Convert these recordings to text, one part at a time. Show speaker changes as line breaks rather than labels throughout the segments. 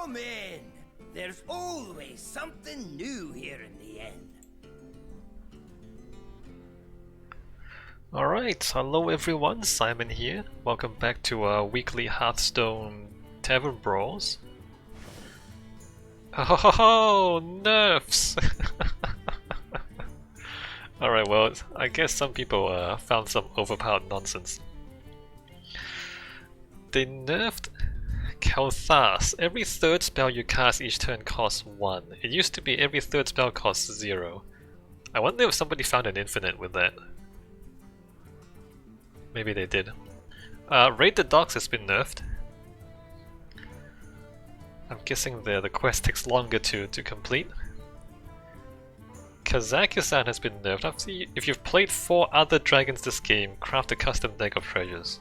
Come in. There's always something new here in the inn.
Alright, hello everyone, Simon here. Welcome back to our weekly Hearthstone Tavern Brawls. Oh, nerfs! Alright, well, I guess some people found some overpowered nonsense. They nerfed Kazakuzan. Every third spell you cast each turn costs 1. It used to be every third spell costs 0. I wonder if somebody found an infinite with that. Maybe they did. Raid the Docks has been nerfed. I'm guessing the quest takes longer to complete. Kazakuzan has been nerfed. If you've played 4 other dragons this game, craft a custom deck of treasures.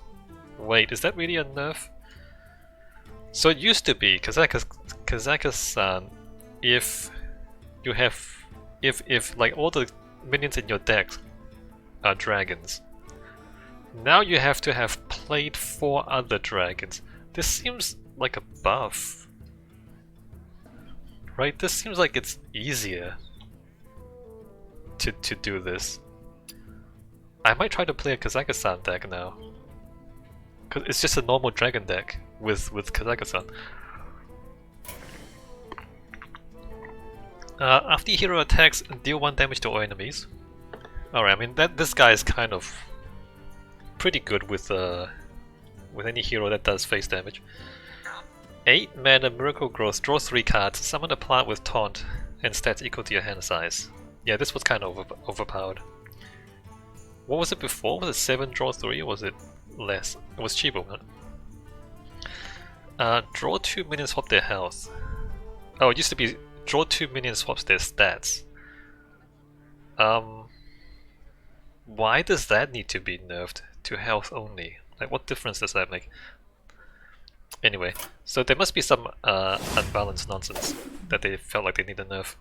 Wait, is that really a nerf? So it used to be Kazakuzan, if you have if like all the minions in your deck are dragons. Now you have to have played 4 other dragons. This seems like a buff. Right? This seems like it's easier to do this. I might try to play a Kazakuzan deck now. Cause it's just a normal dragon deck with Kazakuzan. After your hero attacks, deal 1 damage to all enemies. Alright, I mean this guy is kind of pretty good with any hero that does face damage. 8 mana Miracle Growth, draw 3 cards, summon a plant with taunt, and stats equal to your hand size. Yeah, this was kind of overpowered. What was it before? Was it 7 draw 3 or was it less? It was cheaper, huh? Draw 2 minions, swap their health. Oh, it used to be draw 2 minions, swaps their stats. Why does that need to be nerfed to health only? Like, what difference does that make? Anyway, so there must be some unbalanced nonsense that they felt like they need a nerf.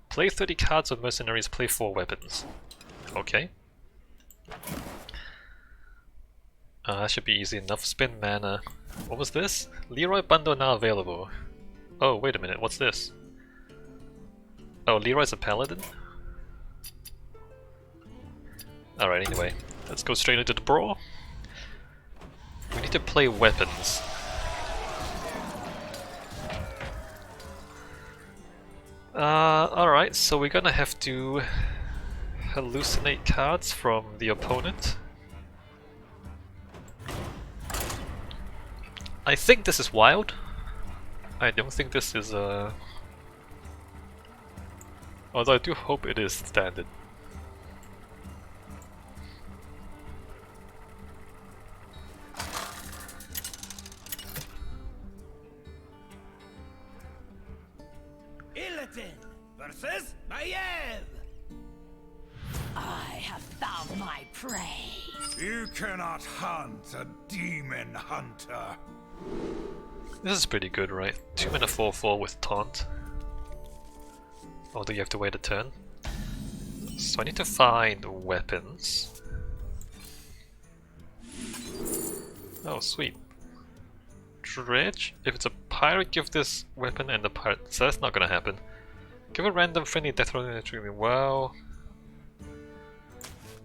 Play 30 cards of mercenaries, play 4 weapons. Okay. That should be easy enough. Spend mana. What was this? Leroy bundle now available. Oh, wait a minute, what's this? Oh, Leroy's a paladin? Alright, anyway, let's go straight into the brawl. We need to play weapons. Alright, so we're gonna have to hallucinate cards from the opponent. I think this is wild. I don't think this is although I do hope it is standard.
Versus Maiev!
I have found my prey.
You cannot hunt a demon hunter.
This is pretty good, right? 2 mana 4/4 with taunt. Although you have to wait a turn. So I need to find weapons. Oh, sweet. Dredge? If it's a pirate, give this weapon and the pirate. So that's not gonna happen. Give a random friendly death rattle. Well,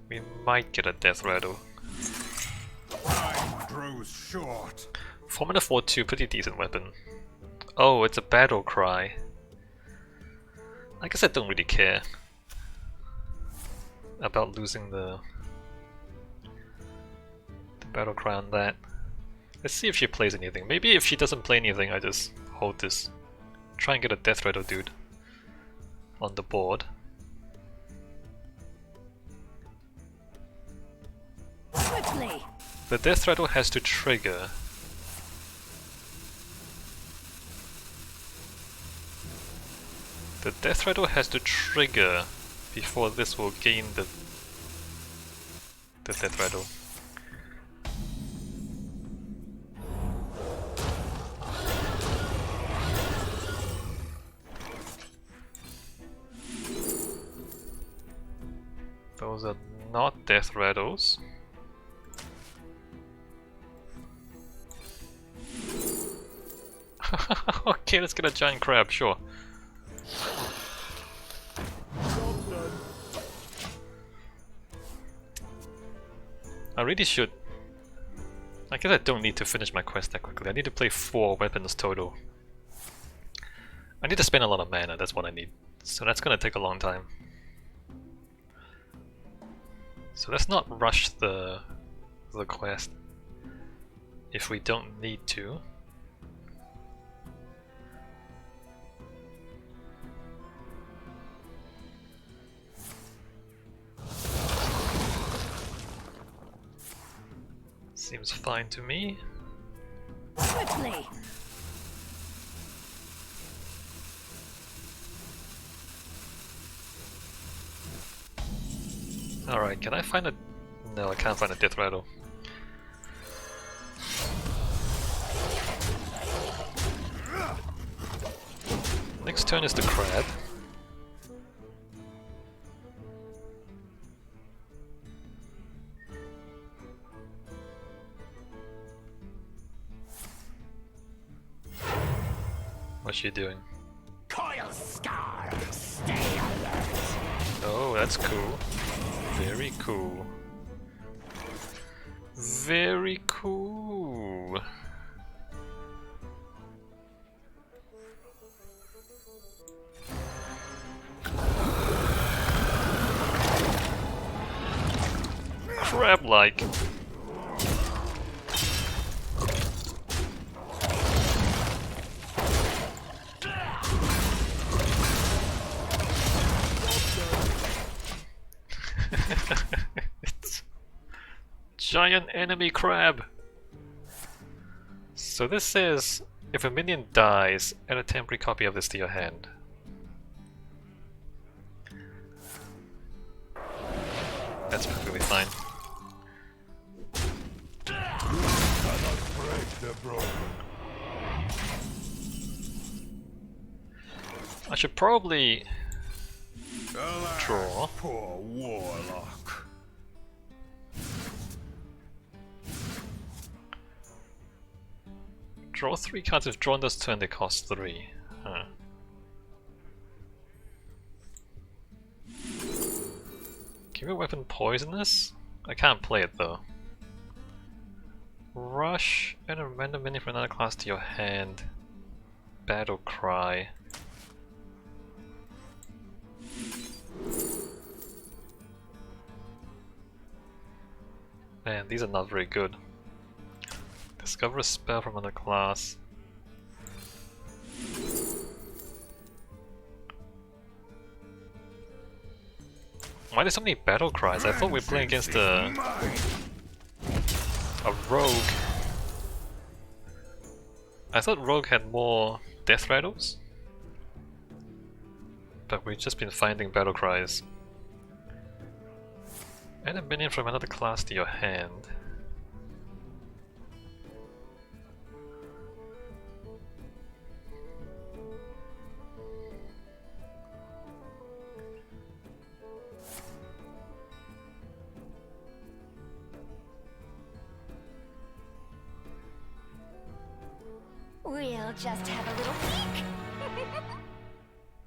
we might get a death rattle.
Time grows short.
4 mana 4/2, pretty decent weapon. Oh, it's a battle cry. I guess I don't really care about losing the battle cry on that. Let's see if she plays anything. Maybe if she doesn't play anything, I just hold this. Try and get a death rattle dude on the board.
Quickly.
The death rattle has to trigger. The death rattle has to trigger before this will gain the death rattle. Those are not death rattles. Okay, let's get a giant crab, sure. I really should. I guess I don't need to finish my quest that quickly. I need to play 4 weapons total. I need to spend a lot of mana, that's what I need. So that's gonna take a long time. So let's not rush the quest if we don't need to. Seems fine to me.
Quickly.
Alright, can I find a... No, I can't find a death rattle. Next turn is the crab. What's she doing?
Coil Scar, stay alert.
Oh, that's cool. Very cool. Very cool. Crab-like. It's giant enemy crab. So this says if a minion dies, add a temporary copy of this to your hand. That's perfectly fine. I should probably draw.
Poor warlock.
Draw 3 cards. If drawn this turn, they cost 3. Huh. Give a weapon poisonous? I can't play it though. Rush and a random minion from another class to your hand. Battle cry. Man, these are not very good. Discover a spell from another class. Why are there so many battle cries? I thought we were playing against a rogue. I thought rogue had more death rattles, but we've just been finding battle cries. Add a minion from another class to your hand.
We'll just have a little peek.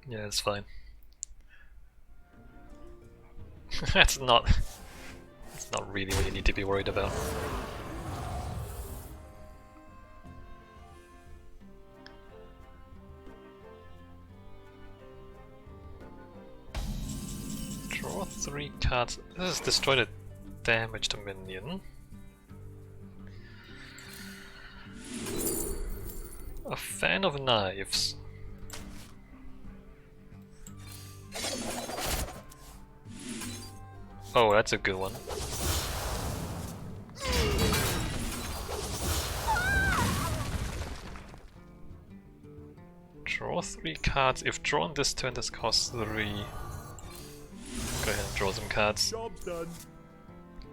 Yeah, it's fine. That's not really what you need to be worried about. Draw 3 cards. This is destroy the damaged minion. A fan of knives. Oh, that's a good one. Draw 3 cards. If drawn this turn, this costs 3. Go ahead and draw some cards.
Job's done.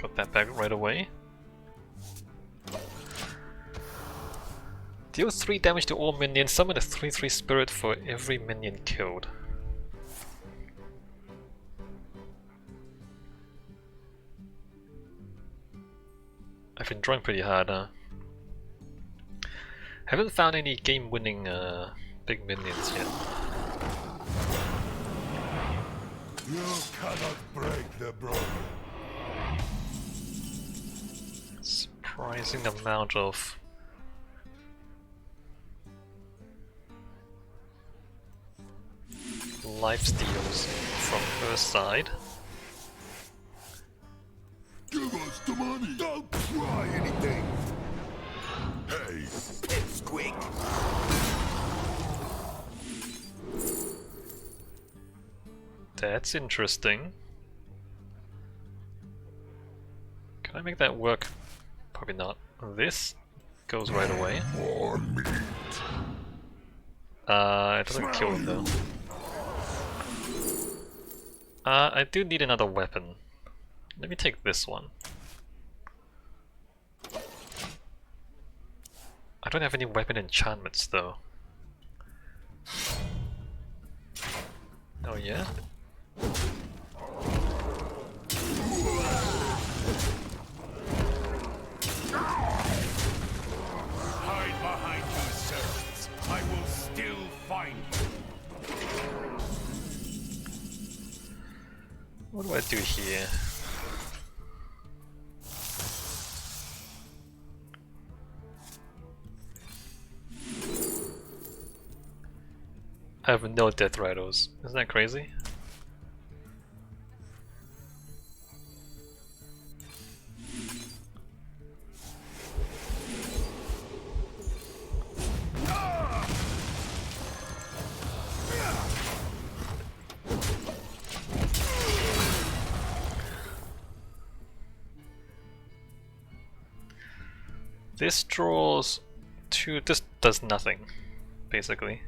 Got that back right away. Deal 3 damage to all minions. Summon a 3/3 spirit for every minion killed. I've been drawing pretty hard, huh? Haven't found any game-winning big minions yet.
You cannot break the broken.
Surprising amount of life steals from her side.
Give us the money. Don't try anything. Hey, it's quick.
That's interesting. Can I make that work? Probably not. This goes right away.
More meat.
It doesn't kill him though. I do need another weapon. Let me take this one. I don't have any weapon enchantments though. Oh yeah?
Hide behind you, servants. I will still find you.
What do I do here? I have no death rattles. Isn't that crazy? This draws two. This does nothing, basically.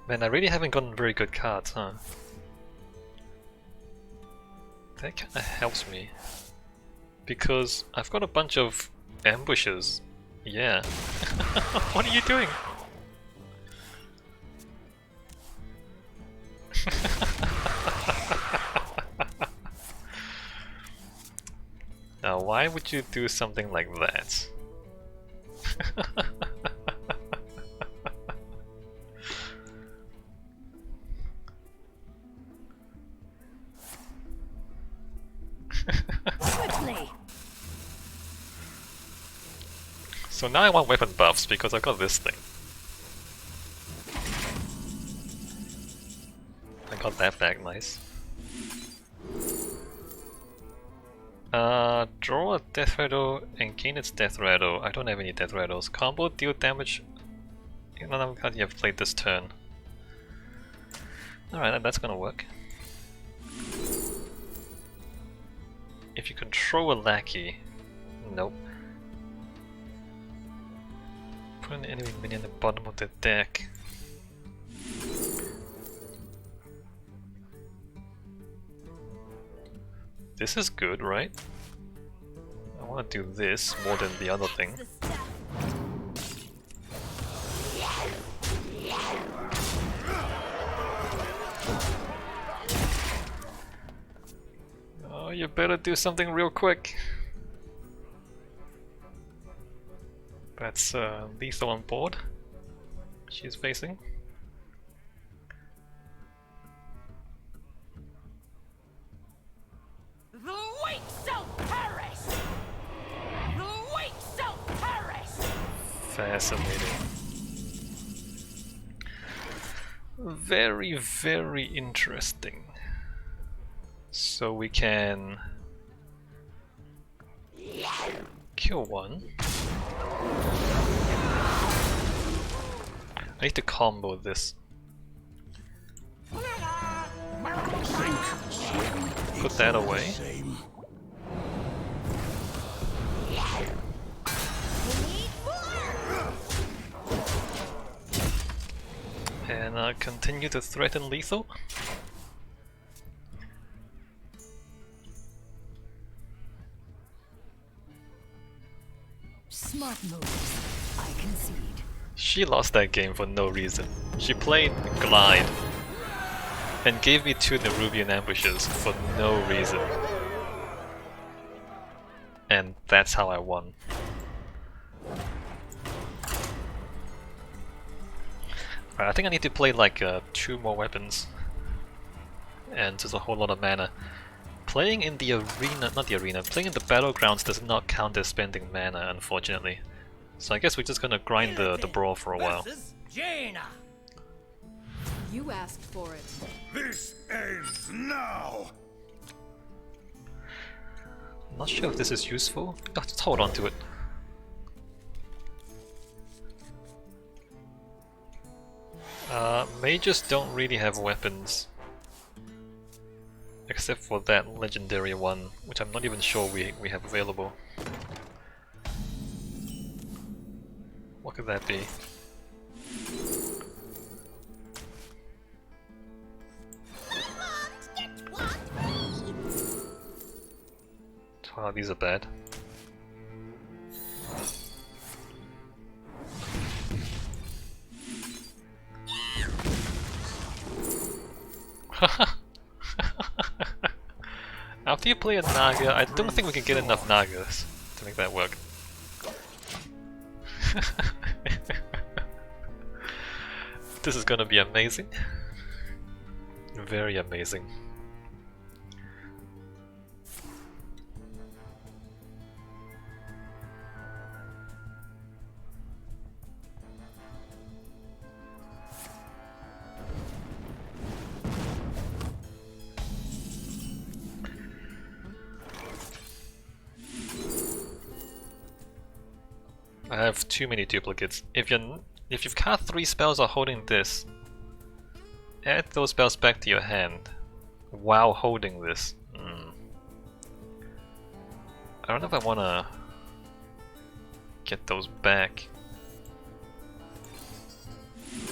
Man, I really haven't gotten very good cards, huh? That kinda helps me. Because I've got a bunch of ambushes. Yeah. What are you doing? Now, why would you do something like that?
Quickly.
So now I want weapon buffs because I've got this thing. I got that back, nice. Draw a death rattle and gain its death rattle. I don't have any death rattles. Combo deal damage. None of them you have played this turn. Alright, that's gonna work. If you control a lackey, nope. Put an enemy minion at the bottom of the deck. This is good, right? I want to do this more than the other thing. Oh, you better do something real quick. That's lethal on board. She's facing.
The weak shall perish! The weak shall perish!
Fascinating. Very, very interesting. So we can kill one. I need to combo this. Put that away. And continue to threaten lethal.
Smart moves, I concede.
She lost that game for no reason. She played Glide and gave me 2 Nerubian ambushes for no reason. And that's how I won. Alright, I think I need to play like 2 more weapons. And just a whole lot of mana. Playing in the arena, not the arena, playing in the Battlegrounds does not count as spending mana, unfortunately. So I guess we're just gonna grind the brawl for a while.
Versus Jaina.
You asked for it.
This ends now.
Not sure if this is useful. Oh, just hold on to it. Mages don't really have weapons. Except for that legendary one, which I'm not even sure we have available. What could that be? Wow, these are bad. After you play a Naga, I don't think we can get enough Nagas to make that work. This is gonna be amazing. Very amazing. I have too many duplicates. If you've cast 3 spells or holding this, add those spells back to your hand while holding this. I don't know if I wanna get those back.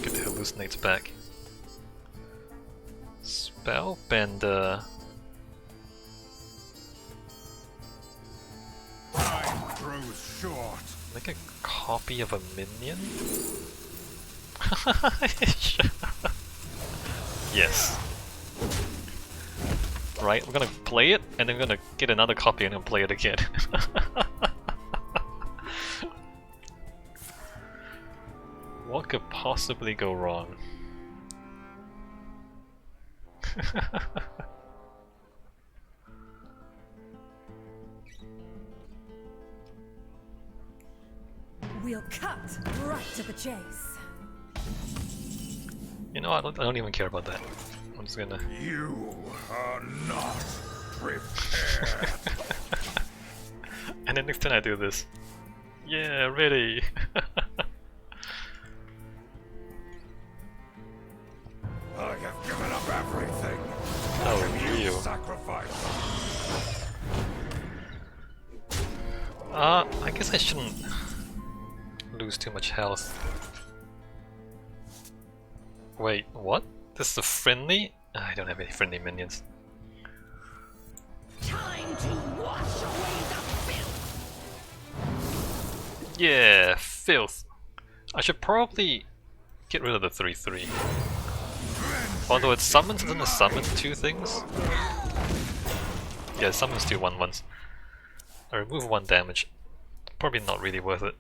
Get the hallucinates back. Spellbender.
Time grows short.
Make a copy of a minion? Yes. Right, we're gonna play it, and then we're gonna get another copy and then play it again. What could possibly go wrong?
We'll cut right to the chase.
You know, I don't even care about that. I'm just gonna...
You are not prepared.
And then next time I do this. Yeah, ready!
I have given up everything.
Oh, you.
Sacrifice.
I guess I shouldn't lose too much health. Wait, what? This is a friendly? I don't have any friendly minions.
Time to wash away the filth.
Yeah, filth. I should probably get rid of the 3/3. Although it summons, doesn't it summon 2 things? Yeah, it summons 2 1/1s. I remove 1 damage. Probably not really worth it.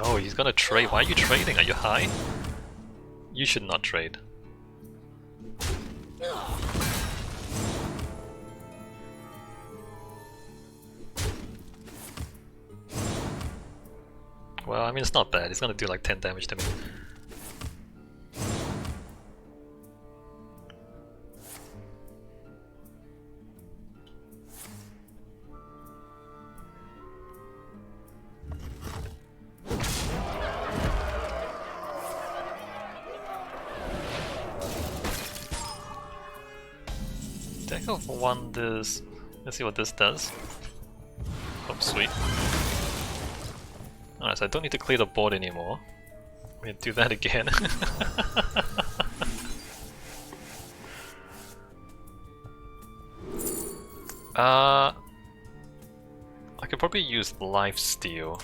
Oh, he's gonna trade. Why are you trading? Are you high? You should not trade. Well, I mean, it's not bad. He's gonna do like 10 damage to me. Deck of Wonders. Let's see what this does. Oh, sweet. Alright, so I don't need to clear the board anymore. I'm gonna do that again. I could probably use Lifesteal.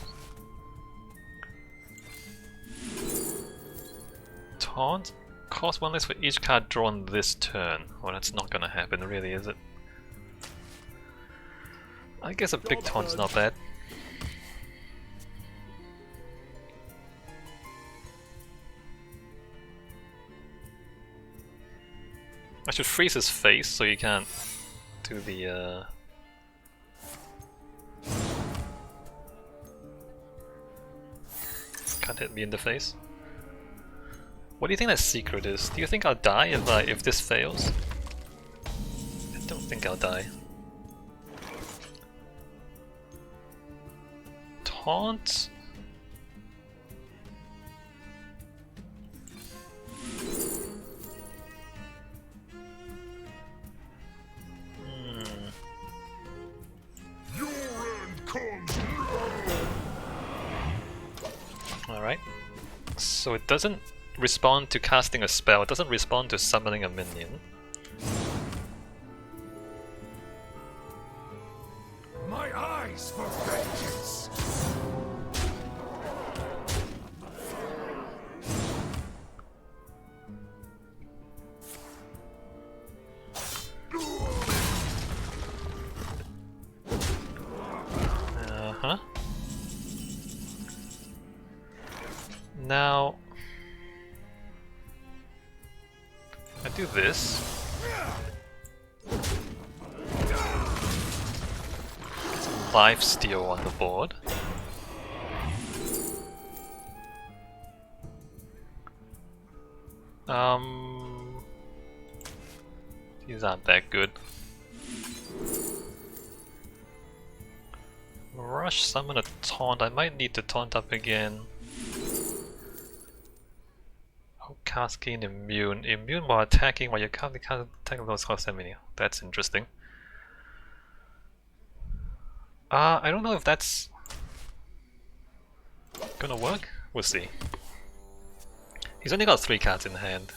Taunt. Cost 1 less for each card drawn this turn. Well, that's not gonna happen, really, is it? I guess a big taunt's not bad. I should freeze his face so you can't do the can't hit me in the face. What do you think that secret is? Do you think I'll die if this fails? I don't think I'll die. Taunt? Alright. So it doesn't respond to casting a spell, it doesn't respond to summoning a minion.
My eyes for vengeance.
Uh-huh. Now I do this. Some lifesteal on the board. These aren't that good. Rush, summon a taunt. I might need to taunt up again. Oh, cast gain immune. Immune while attacking while you can't attack those cost enemy. That's interesting. I don't know if that's gonna work. We'll see. He's only got 3 cards in hand.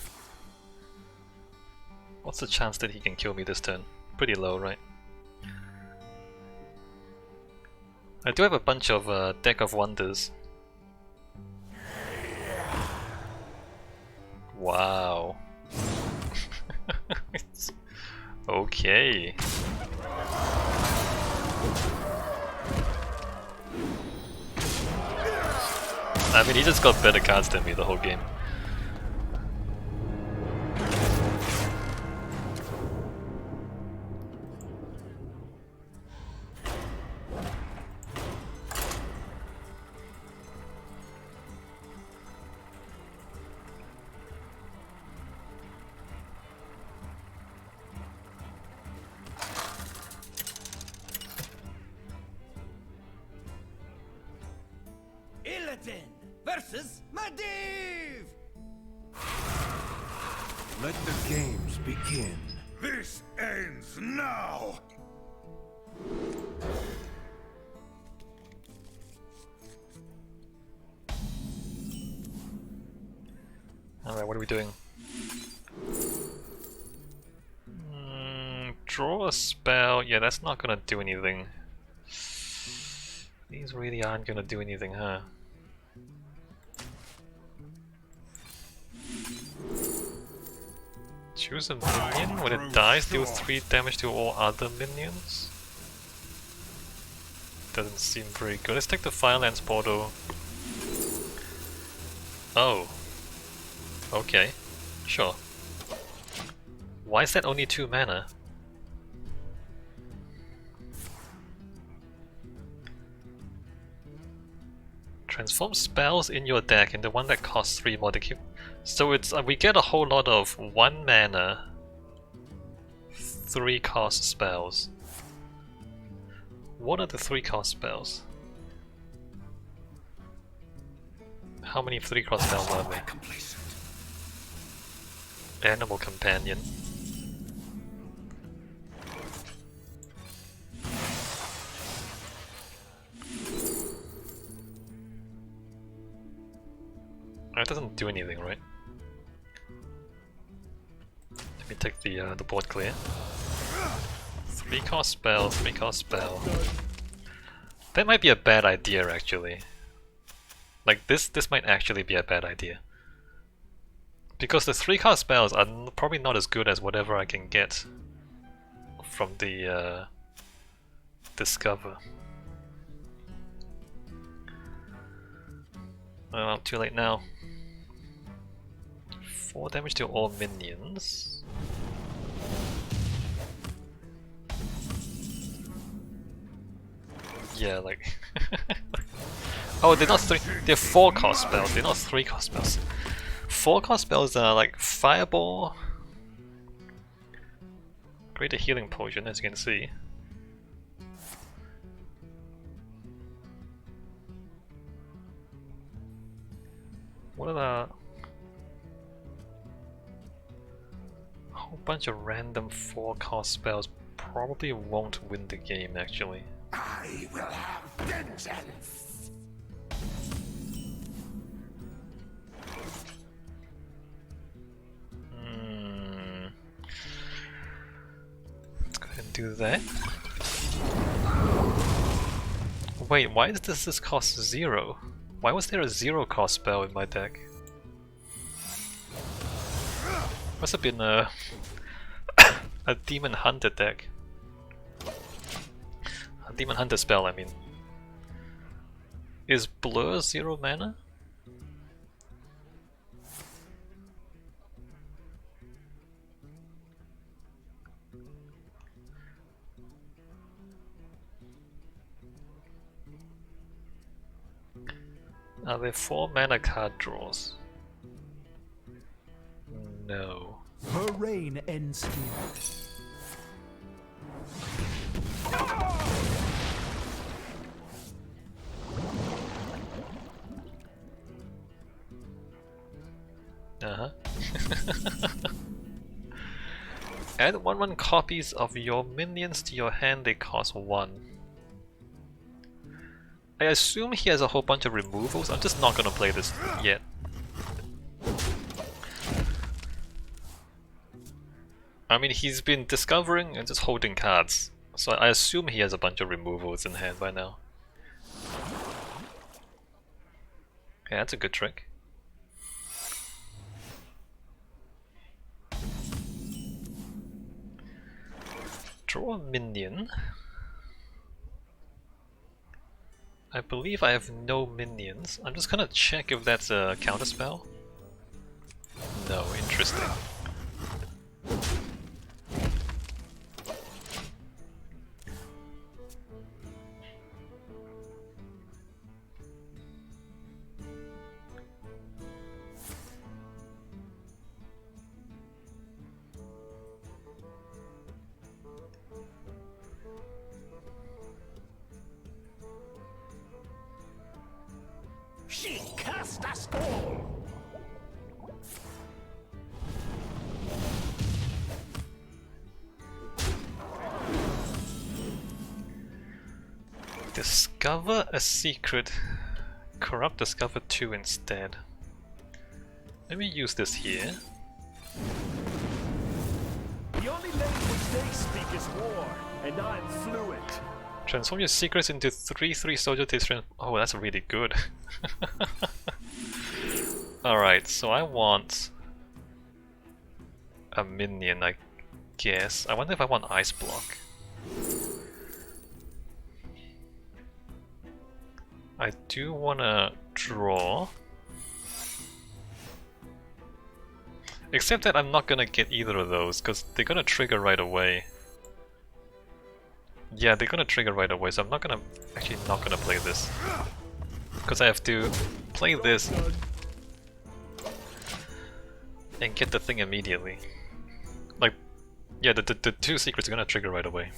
What's the chance that he can kill me this turn? Pretty low, right? I do have a bunch of Deck of Wonders. Wow. Okay. I mean, he just got better cards than me the whole game.
Versus Medivh!
Let the games begin. This ends now.
Alright, what are we doing? Draw a spell. Yeah, that's not gonna do anything. These really aren't gonna do anything, huh? Choose a minion. When it dies, deal 3 damage to all other minions. Doesn't seem very good. Let's take the Firelands portal. Oh. Okay. Sure. Why is that only 2 mana? Transform spells in your deck into one that costs 3 more to keep. So it's we get a whole lot of 1 mana, 3 cost spells. What are the 3 cost spells? How many 3 cost spells are there? Animal Companion. It doesn't do anything, right? Let me take the board clear. 3 cost spell, 3 cost spell. That might be a bad idea, actually. Like this might actually be a bad idea. Because the 3-card spells are probably not as good as whatever I can get from the Discover. Well, too late now. 4 damage to all minions. Yeah, like... oh, they're not 3, they're 4-cost spells, they're not 3-cost spells. 4-cost spells are like Fireball, Greater Healing Potion, as you can see. What are the... a whole bunch of random 4-cost spells probably won't win the game, actually.
I will have vengeance.
Let's go ahead and do that. Wait, why does this cost 0? Why was there a 0-cost spell in my deck? Must have been a a Demon Hunter deck. A Demon Hunter spell, I mean. Is Blur 0 mana? Are there 4 mana card draws? No.
Her reign ends here.
Uh-huh. Add 1/1 copies of your minions to your hand, they cost 1. I assume he has a whole bunch of removals. I'm just not gonna play this yet. I mean, he's been discovering and just holding cards, so I assume he has a bunch of removals in hand by now. Okay, that's a good trick. Draw a minion. I believe I have no minions. I'm just gonna check if that's a counterspell. No, interesting.
She cast us all.
Discover a secret. Corrupt Discover 2 instead. Let me use this here.
The only language they speak is war, and I'm fluent.
Transform your secrets into 3/3 soldier to oh, that's really good. Alright, so I want a minion, I guess. I wonder if I want Ice Block. I do wanna draw. Except that I'm not gonna get either of those, because they're gonna trigger right away. Yeah, they're gonna trigger right away, so I'm not gonna play this. Because I have to play this and get the thing immediately. Like, yeah, the 2 secrets are gonna trigger right away.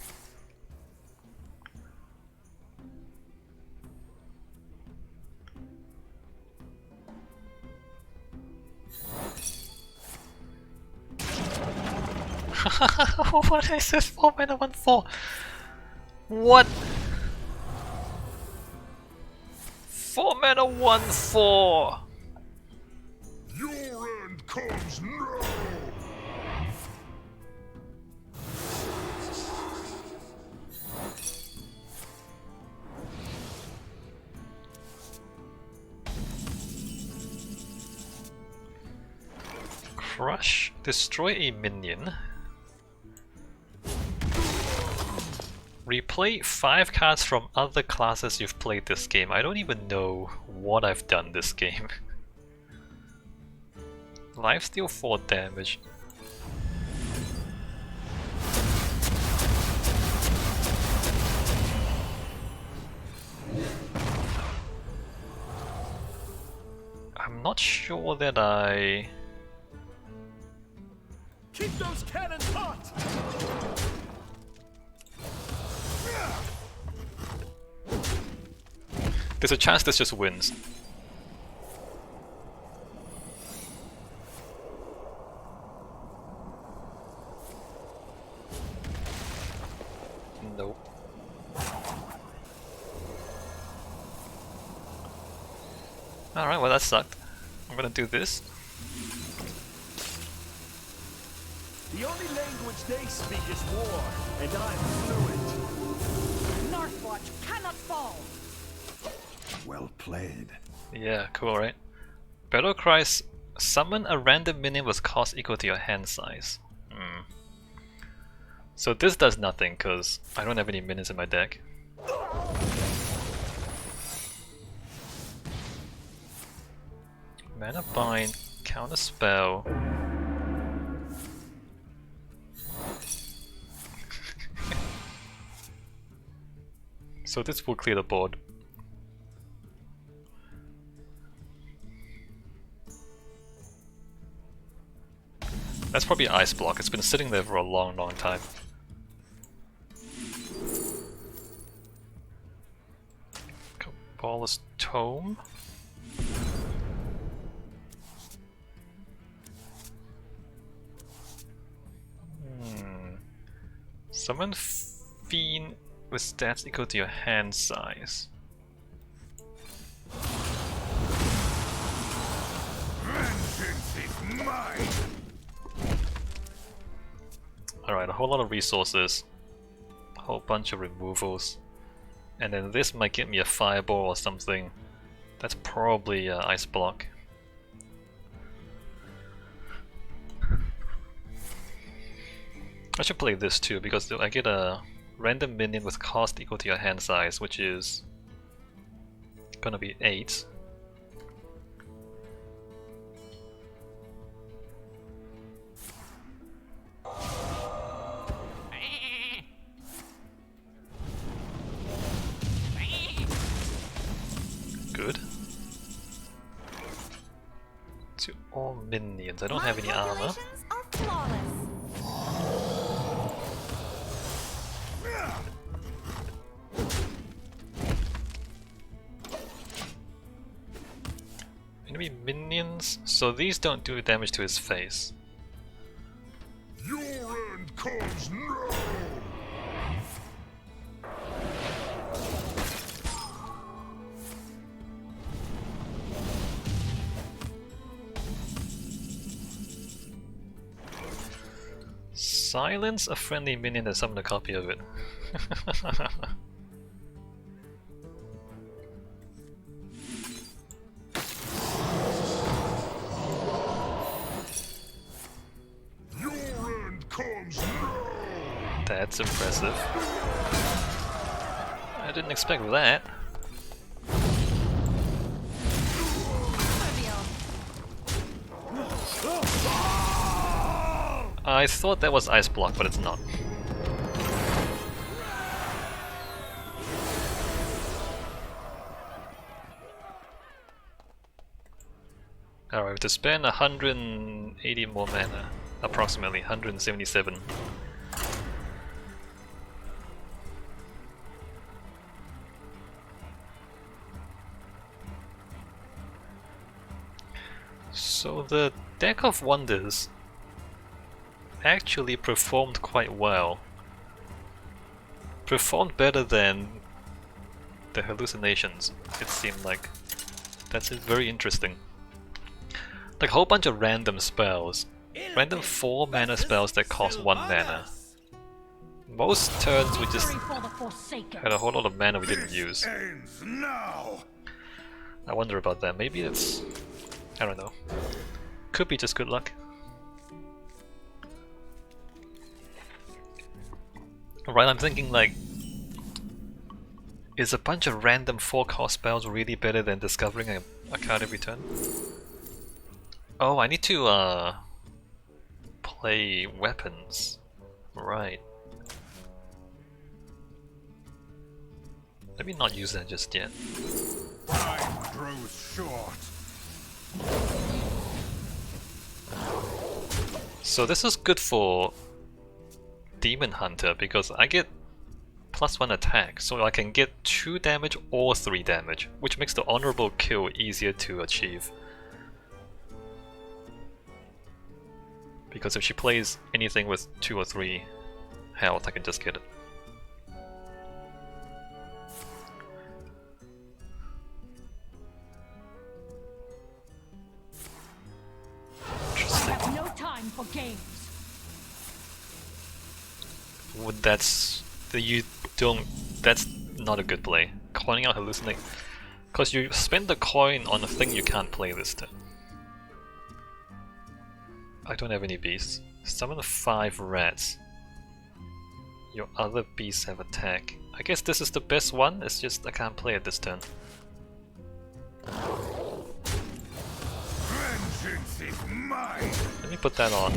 What is this? 4 mana 1/4. What? 4 mana 1/4.
Your end comes now.
Crush. Destroy a minion. Replay 5 cards from other classes you've played this game. I don't even know what I've done this game. Lifesteal 4 damage. I'm not sure that I...
Keep those cannons hot!
There's a chance this just wins. Nope. Alright, well that sucked. I'm gonna do this.
The only language they speak is war, and I'm fluent.
Northwatch cannot fall.
Well played.
Yeah, cool, right? Battle cries, summon a random minion with cost equal to your hand size. So this does nothing because I don't have any minions in my deck. Mana bind, counter spell. So this will clear the board. That's probably Ice Block, it's been sitting there for a long time. Cabala's Tome. Summon Fiend with stats equal to your hand size.
Vengeance is mine.
Alright, a whole lot of resources, a whole bunch of removals, and then this might get me a fireball or something. That's probably Ice Block. I should play this too because I get a random minion with cost equal to your hand size, which is gonna be 8. Good. To all minions. I don't have any armor.
Calculations are flawless.
Enemy minions, so these don't do damage to his face.
Your end comes now.
Silence a friendly minion and summon a copy of it.
Your end comes now.
That's impressive. I didn't expect that. I thought that was Ice Block, but it's not. Alright, to spend 180 more mana, approximately 177. So the Deck of Wonders actually performed quite well. Performed better than the Hallucinations, it seemed like. That's very interesting. Like a whole bunch of random spells. Random 4 mana spells that cost 1 mana. Most turns we just had a whole lot of mana we didn't use.
Ends now.
I wonder about that. Maybe it's... I don't know. Could be just good luck. Right, I'm thinking like, is a bunch of random 4-cost spells really better than discovering a card every turn? Oh, I need to play weapons. Right. Let me not use that just yet.
Time grows short.
So this is good for Demon Hunter because I get +1 attack, so I can get 2 damage or 3 damage, which makes the honorable kill easier to achieve. Because if she plays anything with 2 or 3 health, I can just get it.
I have no time for games.
Would that's not a good play. Coining out Hallucinate, because you spend the coin on a thing you can't play this turn. I don't have any beasts. Summon 5 rats. Your other beasts have attack. I guess this is the best one, it's just I can't play it this turn.
Vengeance is mine.
Let me put that on.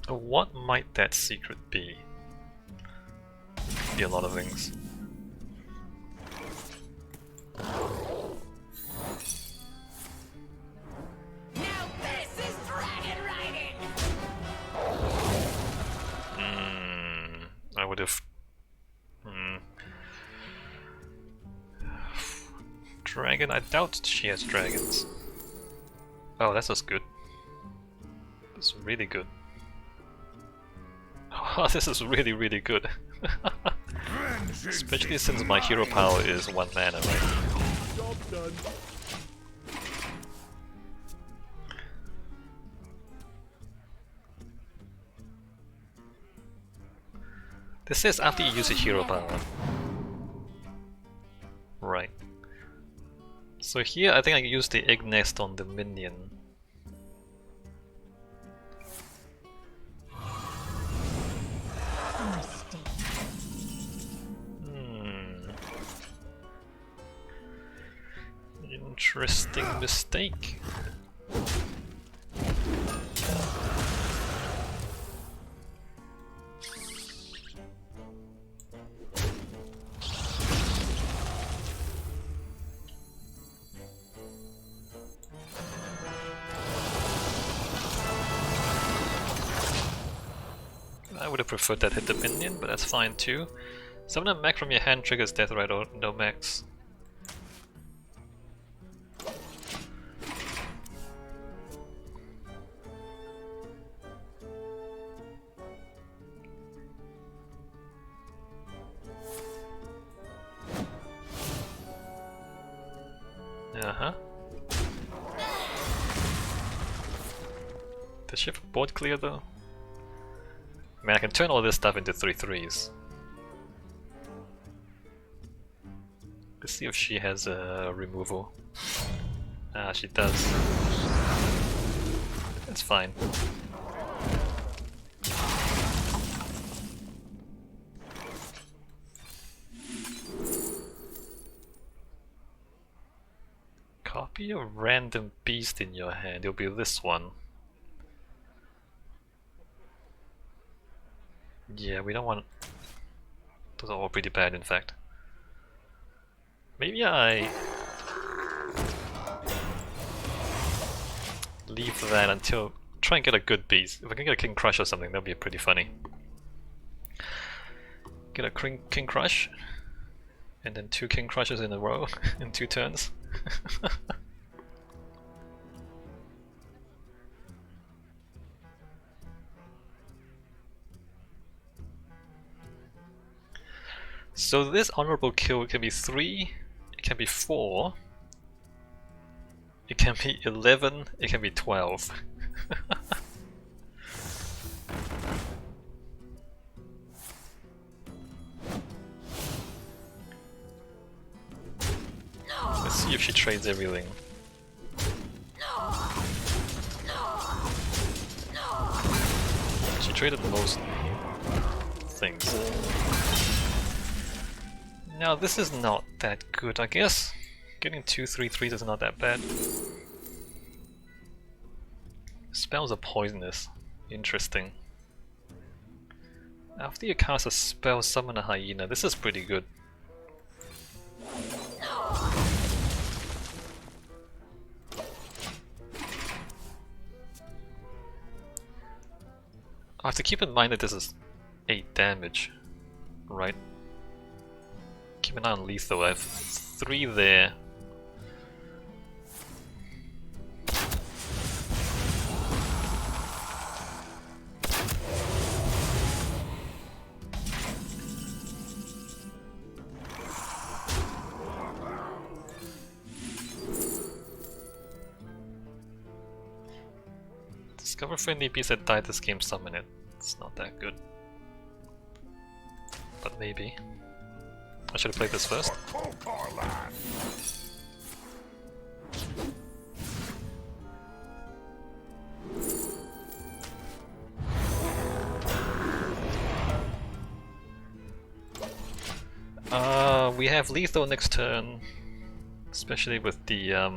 What might that secret be? Be a lot of things.
Now this is dragon riding!
I would have... Dragon? I doubt she has dragons. Oh, that's just good. That's really good. Oh, this is really, really good. Especially since my hero power is 1 mana, right?
Job done.
This says after you use a hero power. Right. So here I think I can use the egg nest on the minion. Interesting mistake. I would have preferred that hit the minion, but that's fine too. Summon a mech from your hand triggers death right or no mechs. Does she have a board clear though? I mean, I can turn all this stuff into 3/3s. Let's see if she has a removal. Ah, she does. That's fine. Copy a random beast in your hand. It'll be this one. Yeah, we don't want... Those are all pretty bad, in fact. Maybe I... leave that until... Try and get a good beast. If I can get a King Crush or something, that'd be pretty funny. Get a King Crush, and then 2 King Crushes in a row in 2 turns. So this honorable kill can be 3, it can be 4, it can be 11, it can be 12. see if she trades everything. She traded most things. Now this is not that good, I guess. Getting 2/3/3s is not that bad. Spells are poisonous. Interesting. After you cast a spell, summon a hyena. This is pretty good. I have to keep in mind that this is 8 damage, right? Keep an eye on lethal. I have 3 there. Discover friendly beast that died this game, summon it. It's not that good. But maybe. I should have played this first. We have lethal next turn. Especially with the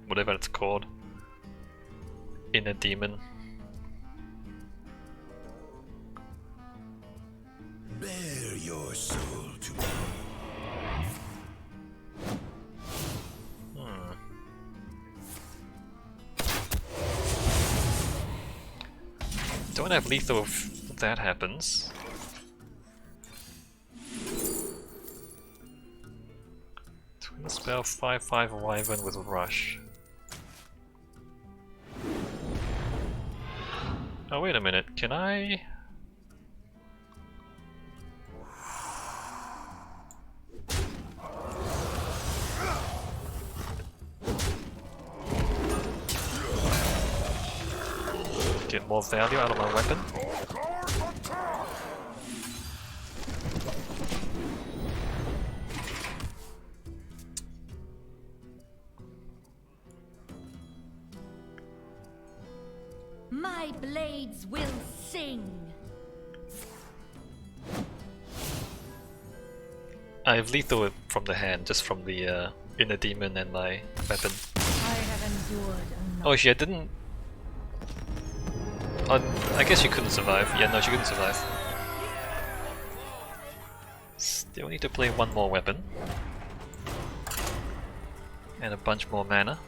whatever it's called. Inner demon.
Bare your soul to me.
Don't have lethal if that happens. Twin spell 5/5 Wyvern with Rush. Oh wait a minute, can I? Get more value out of my weapon?
My blades will sing.
I have lethal from the hand, just from the inner demon and my weapon.
I have endured enough.
Oh, she didn't. Oh, I guess she couldn't survive. Yeah, no, she couldn't survive. Still need to play one more weapon. And a bunch more mana.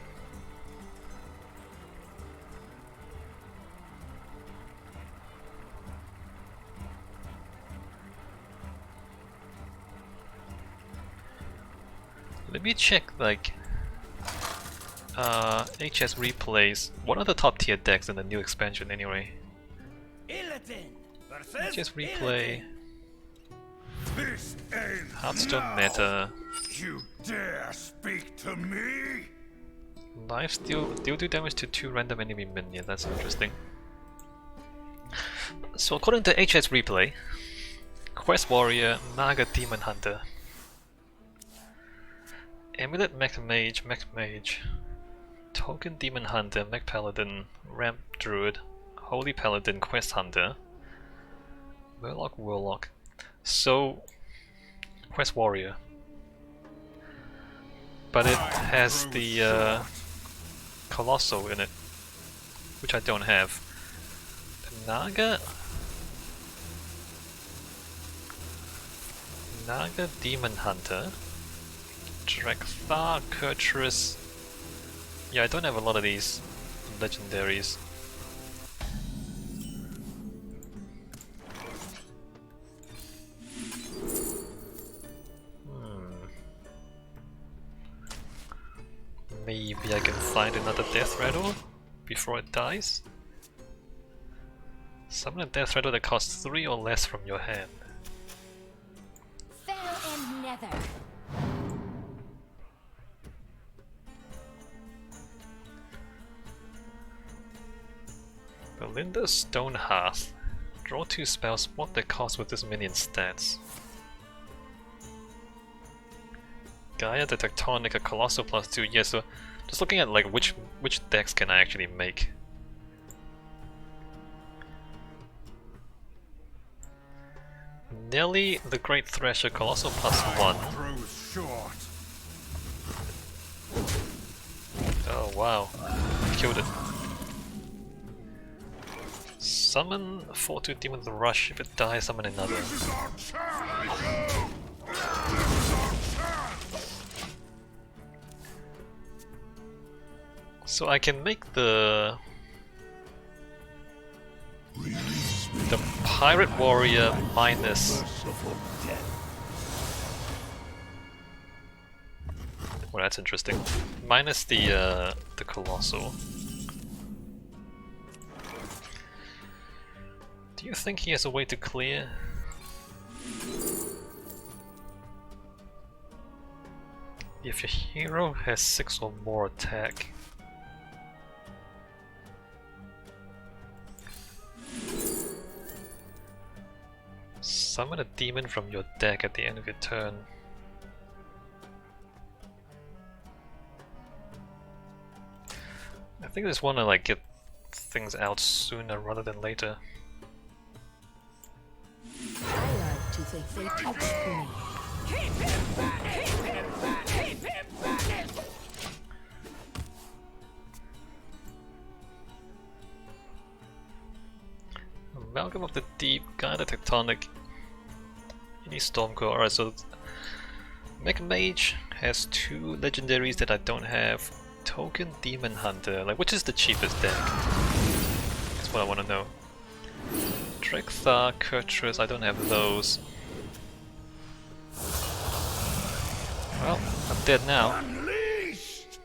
Let me check, like, HS replays. What are the top tier decks in the new expansion anyway?
Illidan versus
HS replay,
This ends
Hearthstone
now.
meta,
You dare speak to me?
life deal do damage to 2 random enemy minions. That's interesting. So according to HS replay, Quest Warrior, Naga Demon Hunter, Amulet Mech Mage, Token Demon Hunter, Mech Paladin, Ramp Druid, Holy Paladin, Quest Hunter, Warlock. So, Quest Warrior. But it has the Colossal in it, which I don't have. The Naga Demon Hunter, Drakthar, Kurtrus. Yeah, I don't have a lot of these legendaries. Maybe I can find another Death Rattle before it dies. Summon a Death Rattle that costs 3 or less from your hand.
Fell and nether.
Belinda Stonehearth. Draw 2 spells, what they cost with this minion's stats. Gaia the Tectonic, a Colossal +2. Yeah, so just looking at like which decks can I actually make. Nelly the Great Thresher, Colossal +1.
Throws short.
Oh wow, killed it. Summon 4/2 Demon with Rush. If it dies, summon another.
This is our chance. This is our chance.
So I can make the Pirate Warrior minus. Well, that's interesting. Minus the Colossal. Do you think he has a way to clear? If your hero has 6 or more attack. Summon a demon from your deck at the end of your turn. I think I just want to like get things out sooner rather than later.
I like to think they touched me.
Keep him back! Keep him back! Keep him back!
Amalgam of the Deep, Gaia the Tectonic, any Stormcore. Alright, so Mech Mage has 2 legendaries that I don't have. Token Demon Hunter, like which is the cheapest deck? That's what I want to know. Drexthar, Kurtrus, I don't have those. Well, I'm dead now.
Unleashed.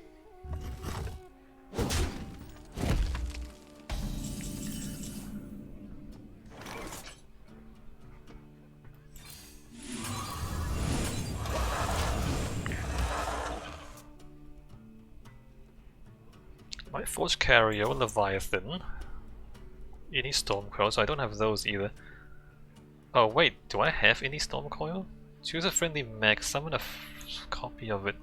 My Forge Carrier, Leviathan. Any Stormcoil, so I don't have those either. Oh wait, do I have any Stormcoil? Choose a friendly mech, summon a copy of it.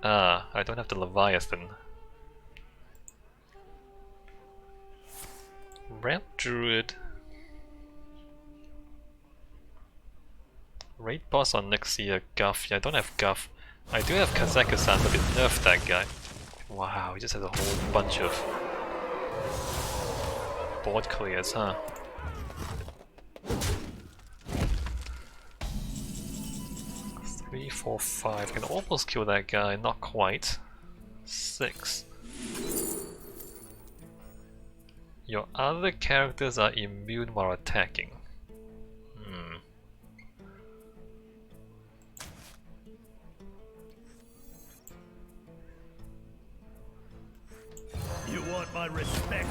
Ah, I don't have the Leviathan. Ramp Druid. Raid Boss on Nexia, Guff. Yeah, I don't have Guff. I do have Kazakuzan, but it nerfed that guy. Wow, he just has a whole bunch of board clears, huh? Three, 4, 5. Can almost kill that guy, not quite. 6. Your other characters are immune while attacking.
You want my respect?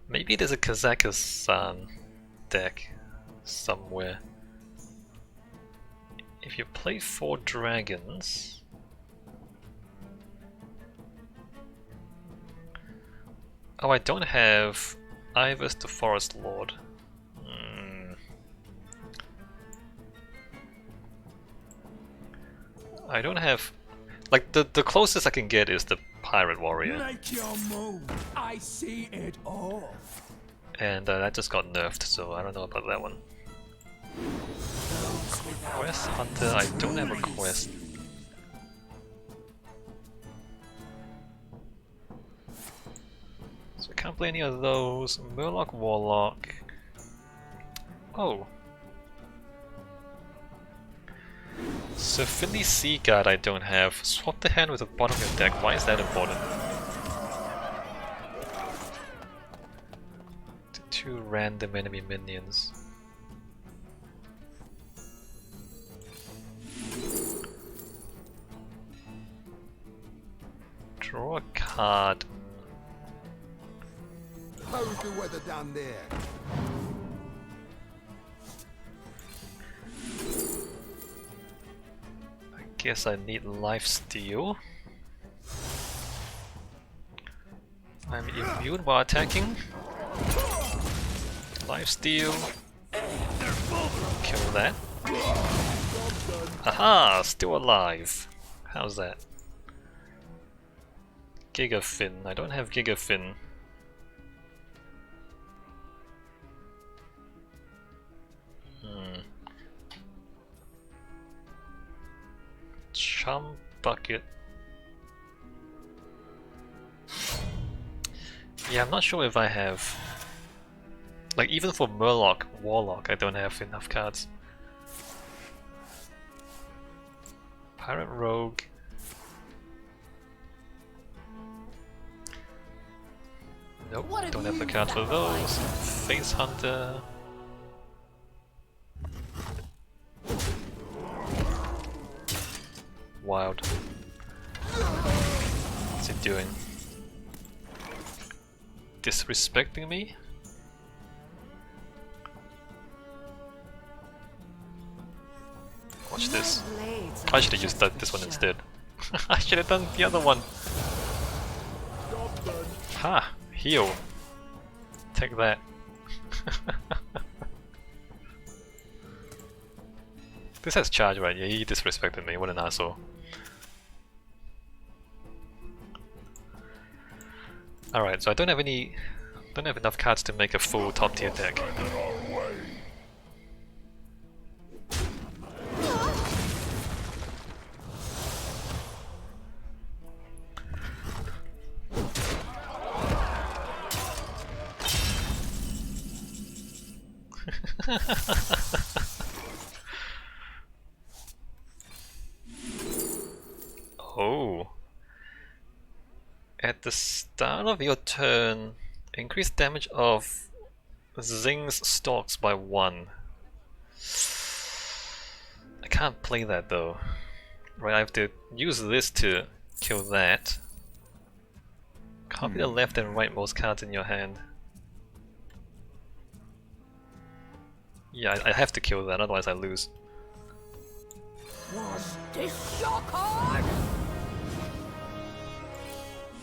Maybe there's a Kazakuzan deck somewhere. If you play 4 dragons... Oh, I don't have Ivers the Forest Lord. I don't have... Like, the closest I can get is the Pirate Warrior.
Make your move. I see it all.
And that just got nerfed, so I don't know about that one. Quest Hunter, I don't have a quest. So I can't play any of those. Murloc Warlock. Oh. Symphony Sea Guard I don't have. Swap the hand with the bottom of your deck. Why is that important? 2 random enemy minions. Draw a card.
How's the weather down there?
I guess I need lifesteal. I'm immune while attacking. Lifesteal. Kill that. Aha! Still alive. How's that? Gigafin. I don't have Gigafin. Chum bucket. Yeah, I'm not sure if I have. Like, even for Murloc, Warlock, I don't have enough cards. Pirate Rogue. Nope, don't have the cards for those. Face Hunter. Wild. What's he doing? Disrespecting me? Watch this. I should have used this one instead. I should have done the other one. Ha! Heal. Take that. This has charge, right? Yeah, he disrespected me. What an asshole. Alright, so I don't have enough cards to make a full top tier deck. Oh. At the start of your turn, increase damage of Zing's stalks by 1. I can't play that though. Right, I have to use this to kill that. Copy the left and rightmost cards in your hand. Yeah, I have to kill that, otherwise I lose.
Was this your card?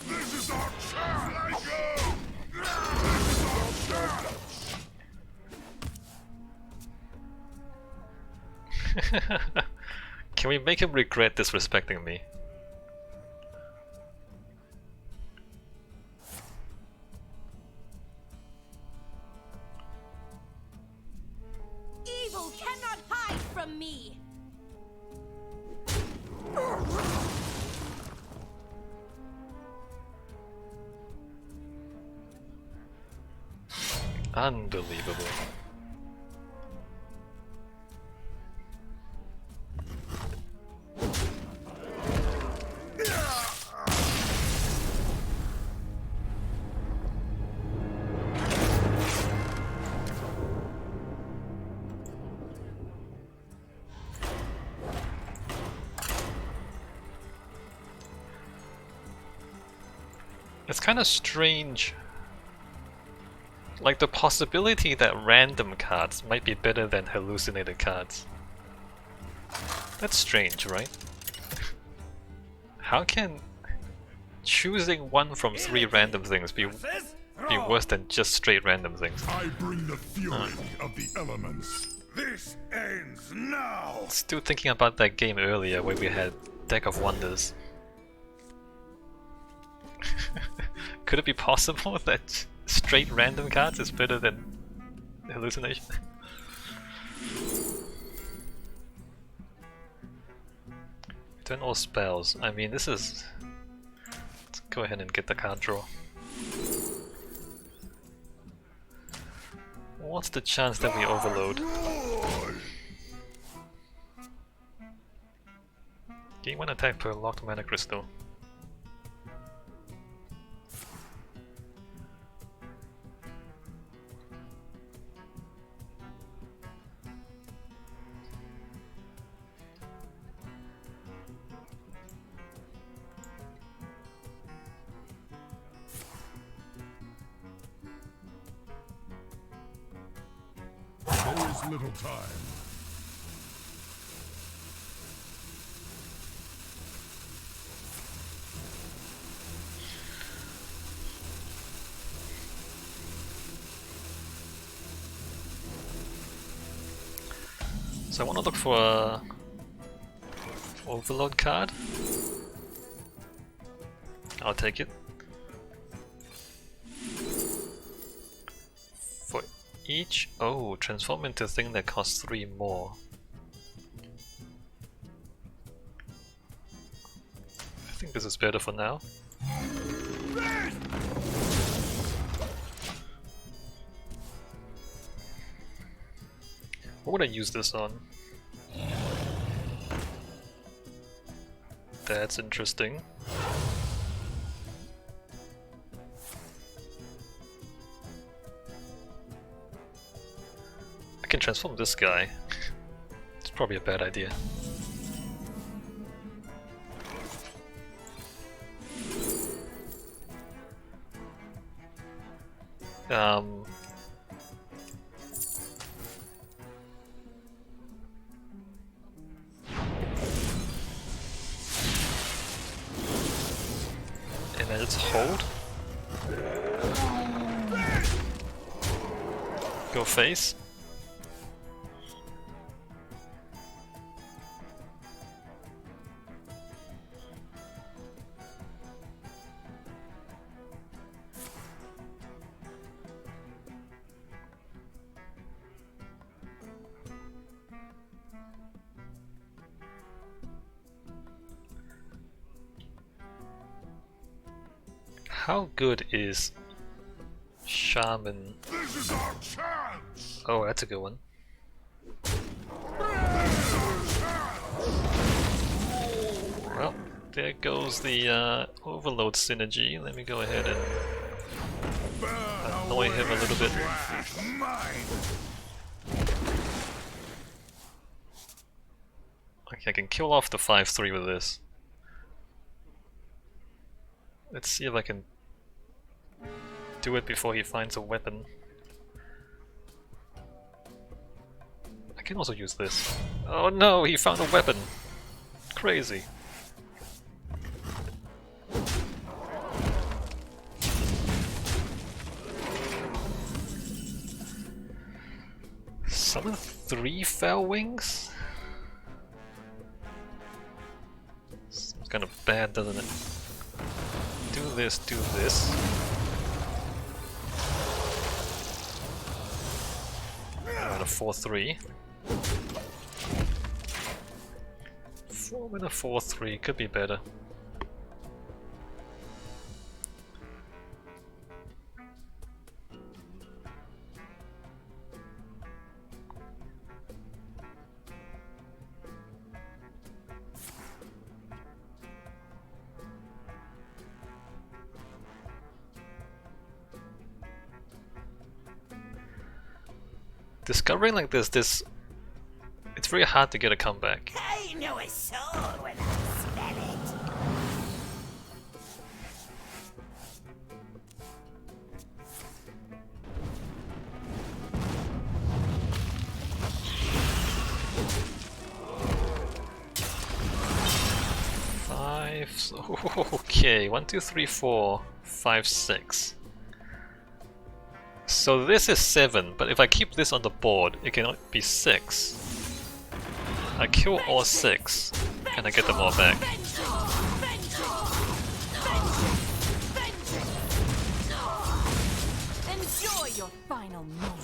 This is our chance! This is our chance!
Can we make him regret disrespecting me?
Evil cannot hide from me.
Unbelievable. It's kind of strange. Like the possibility that random cards might be better than hallucinated cards. That's strange, right? How can choosing one from 3 random things be worse than just straight random things?
I bring the fury of the elements. This ends now!
Still thinking about that game earlier where we had Deck of Wonders. Could it be possible that straight random cards is better than hallucination? Return all spells. I mean, this is... Let's go ahead and get the card draw. What's the chance that we overload? Gain 1 attack per locked mana crystal.
There is little time.
So I want to look for a Overload card. I'll take it. For each... Oh, transform into a thing that costs 3 more. I think this is better for now. What would I use this on? That's interesting. I can transform this guy. It's probably a bad idea. And then let's hold. Go face. How good is Shaman?
This is our chance!
Oh, that's a good one. Well, there goes the Overload synergy. Let me go ahead and annoy him a little bit. Okay, I can kill off the 5-3 with this. Let's see if I can do it before he finds a weapon. I can also use this. Oh no, he found a weapon! Crazy. Summon 3 Fell Wings? Seems kind of bad, doesn't it? Do this, do this. And a 4-3. 4 and a 4-3 could be better. Discovering like this, it's very hard to get a comeback.
I know a soul when I smell it.
Okay, 1, 2, 3, 4, 5, 6. So this is 7, but if I keep this on the board, it can be 6. I kill all 6, and I get them all back.
Enjoy your final moment.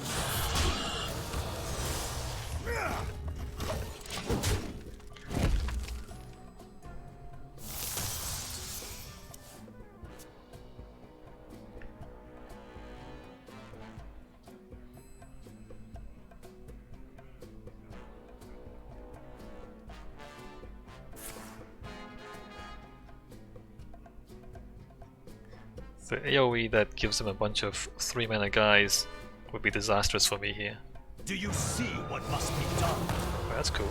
The AoE that gives him a bunch of 3-mana guys would be disastrous for me here.
Do you see what must be done?
Oh, that's cool.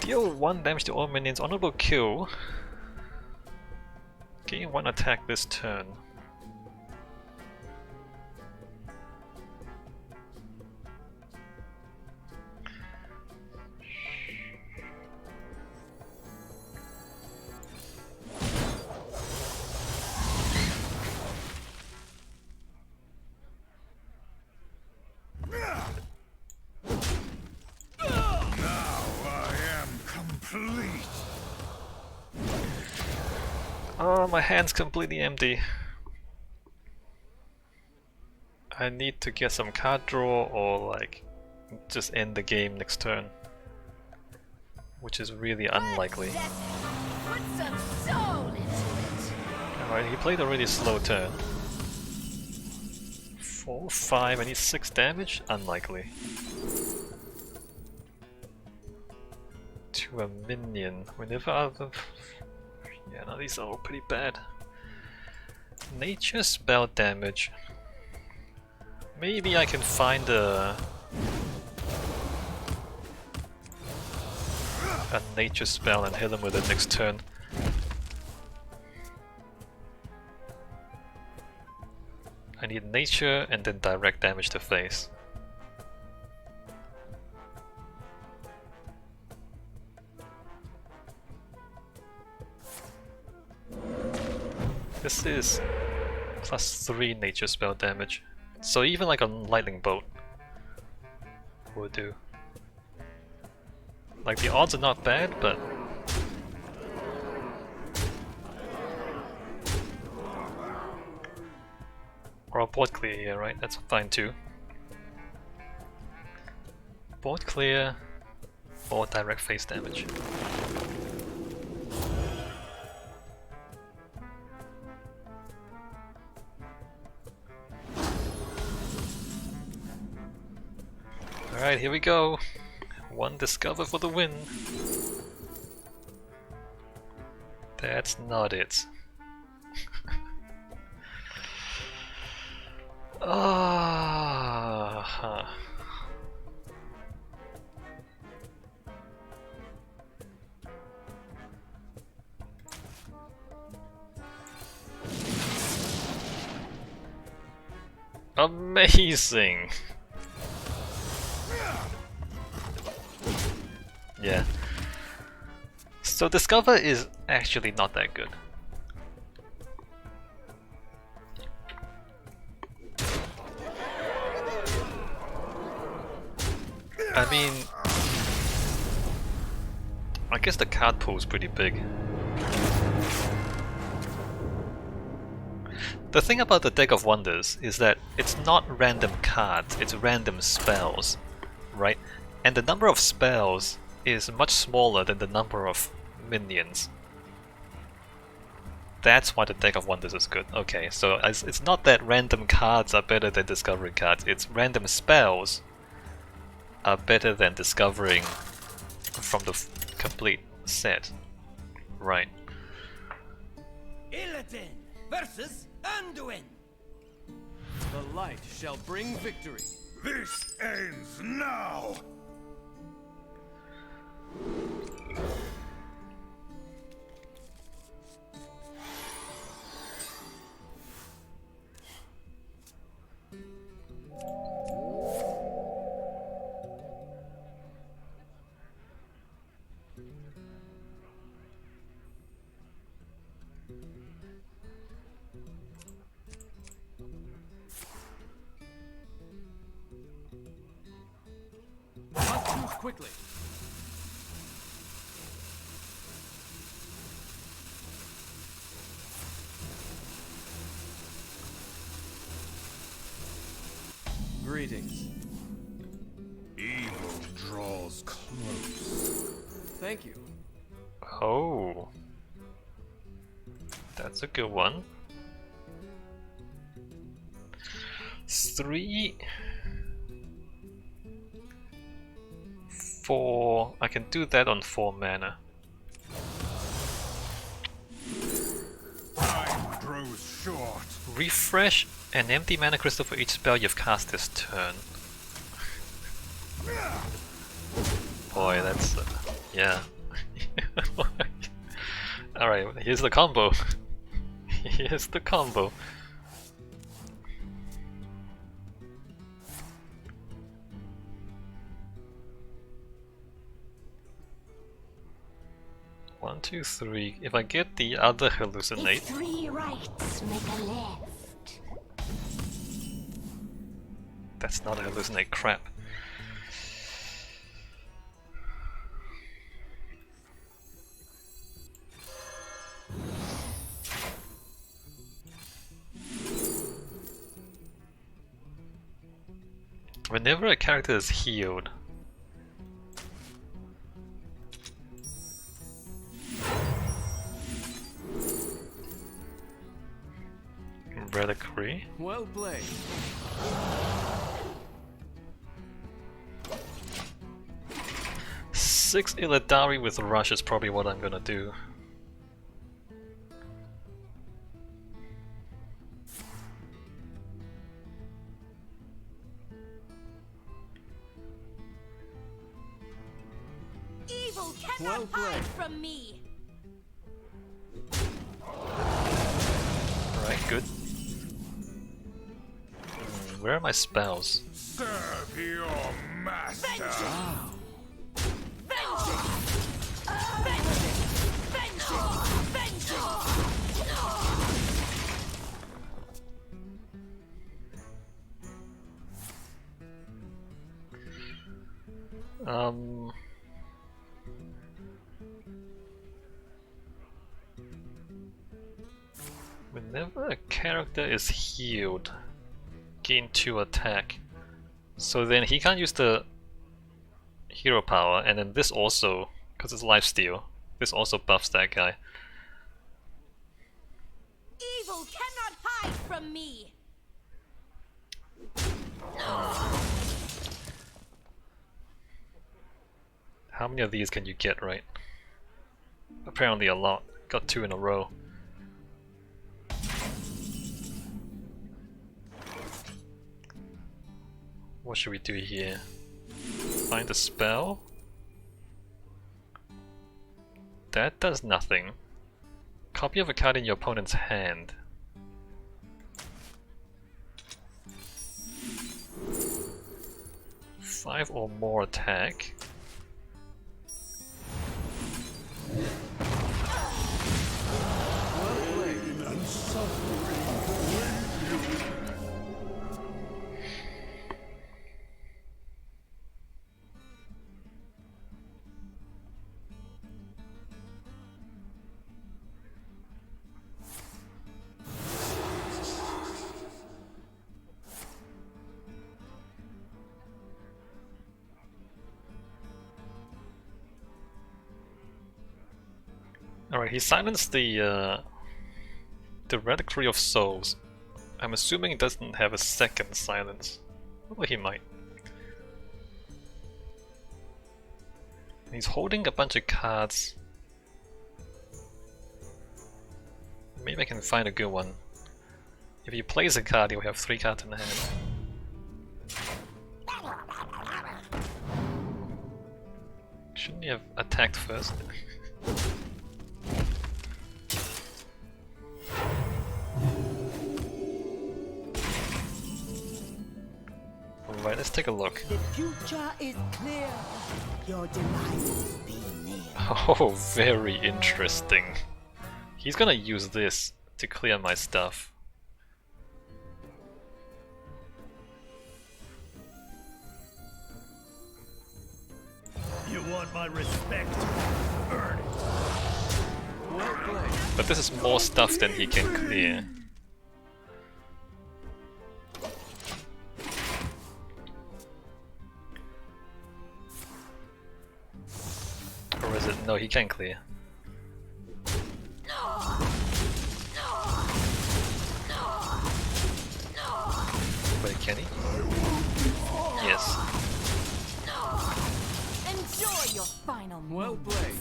Deal 1 damage to all minions, honorable kill. Gain 1 attack this turn. Oh, my hand's completely empty. I need to get some card draw or like just end the game next turn, which is really unlikely.
Put some soul into it.
Alright, he played a really slow turn. 4, 5, I need 6 damage? Unlikely. To a minion. Whenever other... Yeah, no, these are all pretty bad. Nature spell damage. Maybe I can find a nature spell and hit him with it next turn. I need nature and then direct damage to face. This is +3 nature spell damage. So even like a lightning bolt will do. Like the odds are not bad, but or a board clear here, right? That's fine too. Board clear or direct face damage. Alright, here we go. One discover for the win. That's not it. Ah. Amazing. Yeah. So Discover is actually not that good. I mean, I guess the card pool is pretty big. The thing about the Deck of Wonders is that it's not random cards, it's random spells, right? And the number of spells is much smaller than the number of minions. That's why the Deck of Wonders is good. Okay, so it's not that random cards are better than discovering cards, it's random spells are better than discovering from the complete set. Right.
Illidan versus Anduin.
The light shall bring victory.
This ends now!
Must choose quickly. Greetings.
Evil draws close.
Thank you.
Oh. That's a good one. 3, 4. I can do that on 4 mana.
Time grows short.
Refresh an empty mana crystal for each spell you've cast this turn. Boy, that's yeah. Alright, here's the combo. Here's the combo. One, two, three. If I get the other hallucinate,
If 3 rights make a left.
that's not a hallucinate, crap. Whenever a character is healed, Reliquary.
Well played.
Six Illidari with Rush is probably what I'm gonna do.
Evil cannot
Well played.
hide from me.
Alright, good. Where are my spells?
Serve your master.
Whenever a character is healed, gain 2 attack. So then he can't use the hero power, and then this also, because it's lifesteal, this also buffs that guy.
Evil cannot hide from me.
How many of these can you get right? Apparently a lot. Got 2 in a row. What should we do here? Find a spell? That does nothing. Copy of a card in your opponent's hand. Five or more attack. Alright, he silenced the Reliquary of Souls. I'm assuming it doesn't have a second silence. Although he might. He's holding a bunch of cards. Maybe I can find a good one. If he plays a card, he'll have 3 cards in the hand. Shouldn't he have attacked first? Alright, let's take a look.
The future is clear. Your demise will be near.
Oh, very interesting. He's gonna use this to clear my stuff.
You want my respect? Earn it. Well played.
But this is more stuff than he can clear. Or is it? No, he can clear. Wait, can he? Yes.
Enjoy your final
Well
moments.
played.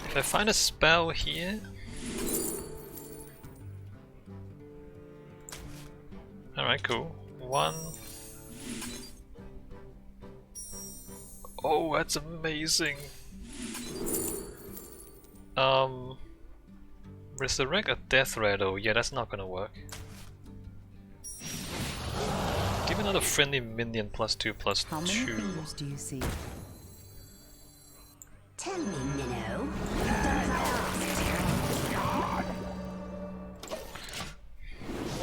If I find a spell here... Alright, cool. 1... Oh, that's amazing! Resurrect a Death Rattle. Yeah, that's not gonna work. Give another friendly minion +2/+2.
How many fingers do you see?
Tell me, Minnow.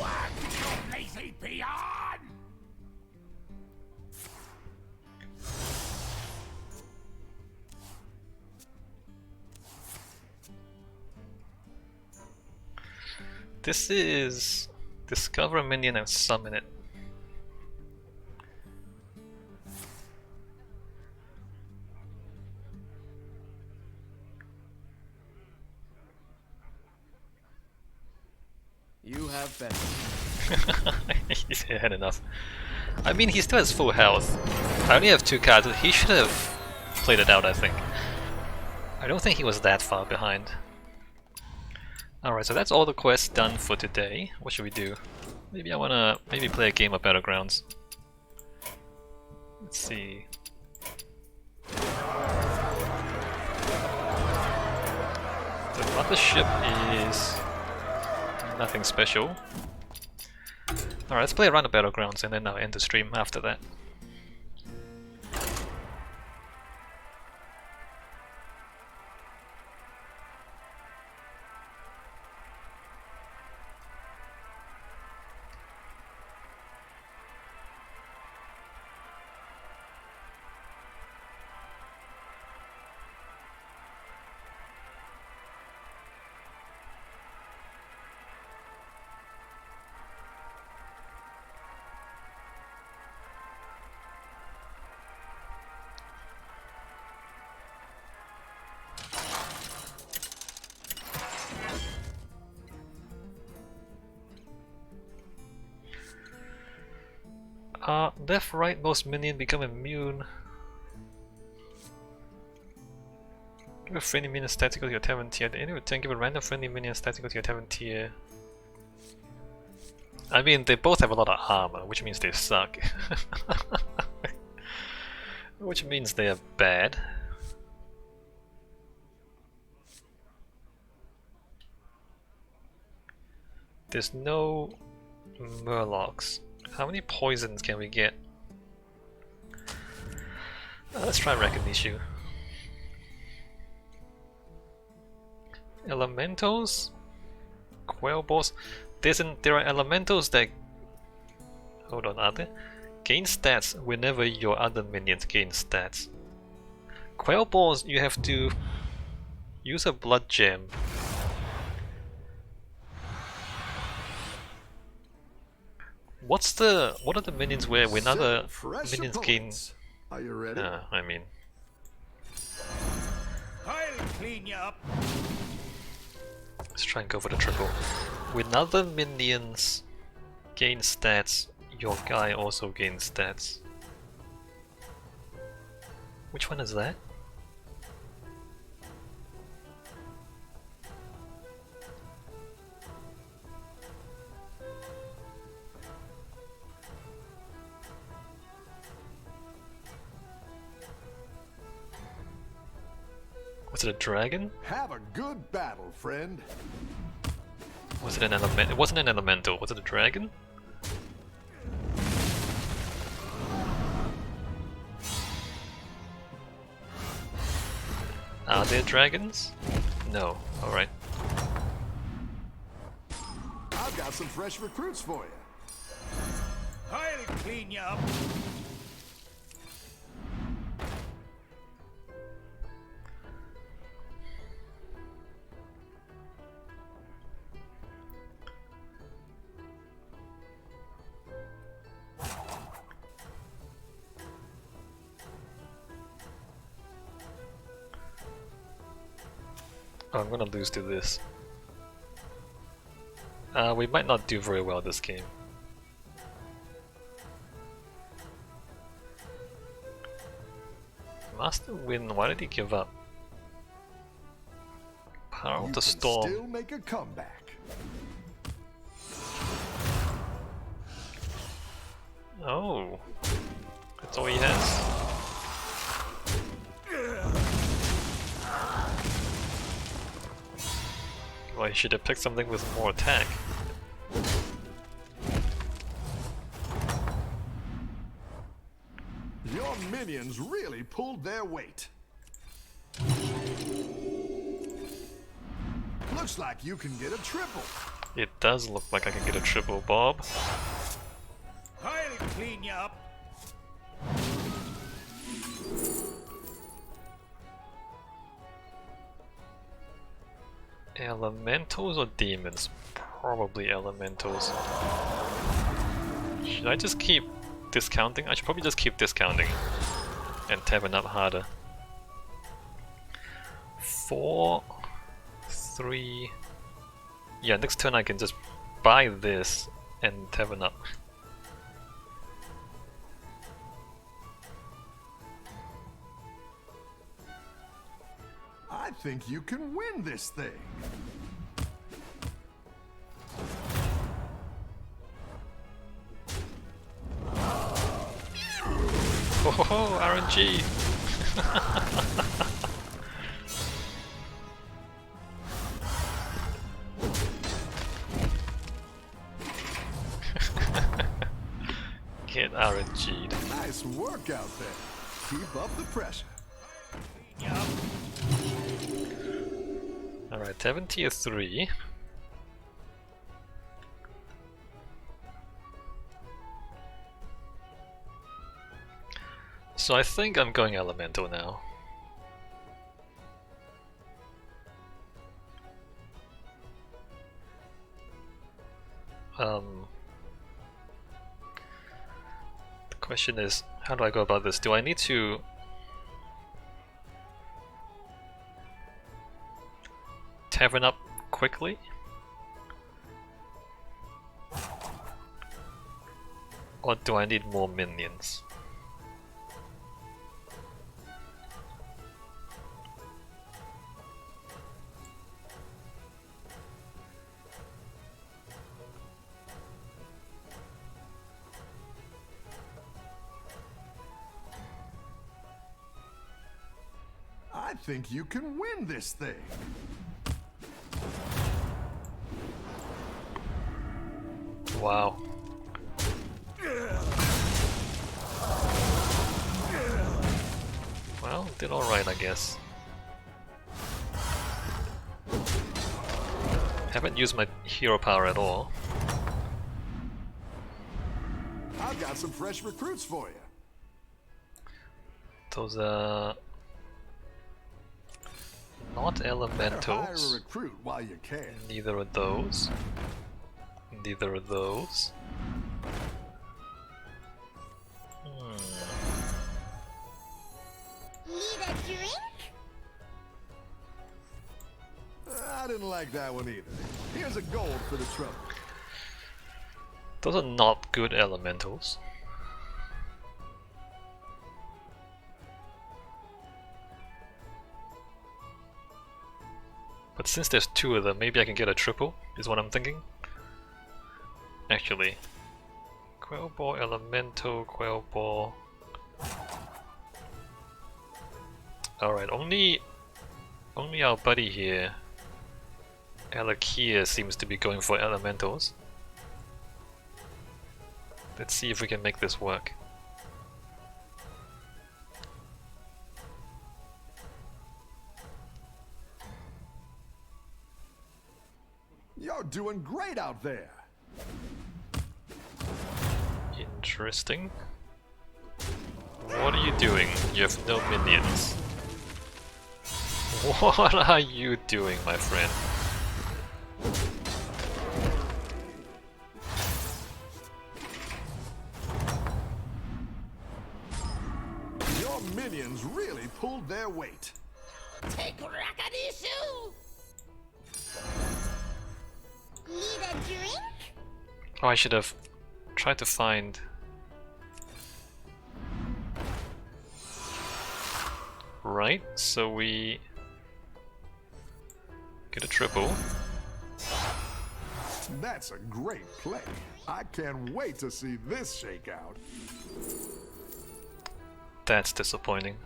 Whack, you lazy peon!
This is discover a minion and summon it.
You have better.
He's had enough. I mean, he still has full health. I only have 2 cards. He should have played it out, I think. I don't think he was that far behind. Alright, so that's all the quests done for today. What should we do? Maybe I wanna play a game of Battlegrounds. Let's see. The mothership is nothing special. Alright, let's play a round of Battlegrounds and then I'll end the stream after that. Left, right, most minion become immune. Give a friendly minion statical to your Tavern tier. At the end of the turn, give a random friendly minion statical to your Tavern tier. I mean, they both have a lot of armor, which means they suck. Which means they are bad. There's no Murlocs. How many poisons can we get? Let's try Recognition. Elementals? Quail balls? There are elementals that... Hold on, are there? Gain stats whenever your other minions gain stats. Quail balls, you have to use a blood gem. What are the minions where when other minions gain...
Are you ready?
I mean...
I'll clean you up.
Let's try and go for the triple. When other minions gain stats, your guy also gains stats. Which one is that? Was it a dragon?
Have a good battle, friend.
Was it an element? It wasn't an elemental. Was it a dragon? Are there dragons? No. Alright.
I've got some fresh recruits for you.
I'll clean you up.
Oh, I'm gonna lose to this. We might not do very well this game. Master Win, why did he give up? Power of the Storm.
Still make a comeback.
Oh, that's all he has. Well, he should have picked something with more attack.
Your minions really pulled their weight. Looks like you can get a triple.
It does look like I can get a triple, Bob.
I'll clean you up.
Elementals or demons? Probably elementals. Should I just keep discounting? I should probably just keep discounting and tavern up harder. 4, 3. Yeah, next turn I can just buy this and tavern up.
I think you can win this thing.
Oh, RNG! Get RNG'd.
Nice work out there. Keep up the pressure.
Alright, Tavern tier 3. So I think I'm going elemental now. The question is, how do I go about this? Do I need to tavern up quickly? Or do I need more minions?
I think you can win this thing.
Wow. Well, did alright, I guess. Haven't used my hero power at all.
I've got some fresh recruits for you.
Those are not
Hire a
elementals.
recruit while you can.
Neither of those. Neither of those.
Need a drink?
I didn't like that one either. Here's a gold for the trouble.
Those are not good elementals. But since there's two of them, maybe I can get a triple, is what I'm thinking. Actually. Quail Ball, Elemental, Quail Ball. Alright, only our buddy here, Alakia, seems to be going for elementals. Let's see if we can make this work.
You're doing great out there.
Interesting. What are you doing? You have no minions. What are you doing, my friend?
Your minions really pulled their weight.
Take Rakadishu!
Need a drink?
Oh, I should have tried to find... Right, so we get a triple.
That's a great play. I can't wait to see this shake out.
That's disappointing.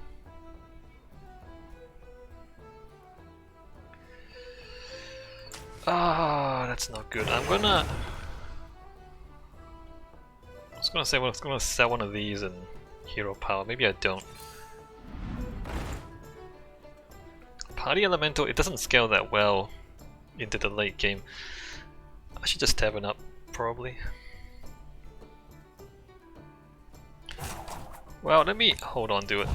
Ah, that's not good. I was gonna say, well, I was gonna sell one of these and hero power. Maybe I don't. Party Elemental, it doesn't scale that well into the late game. I should just tavern up, probably. Well, let me hold on to it.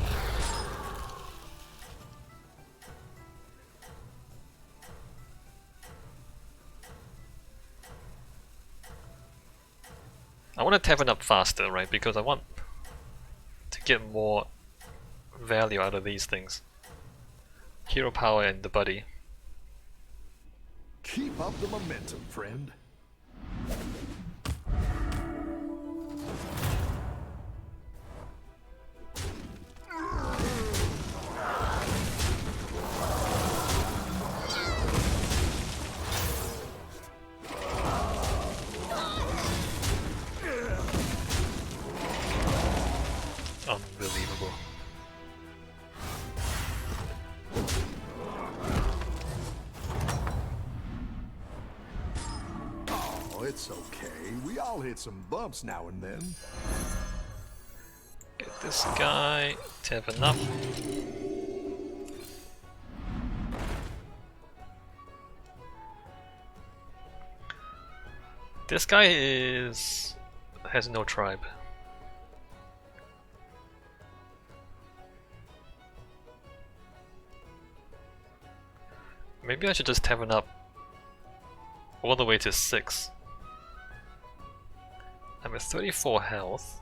I want to tavern up faster, right? Because I want to get more value out of these things. Hero power and the buddy.
Keep up the momentum, friend.
Unbelievable.
Oh, it's okay. We all hit some bumps now and then.
Get this guy, tavern up. This guy has no tribe. Maybe I should just tavern up all the way to 6. I'm at 34 health.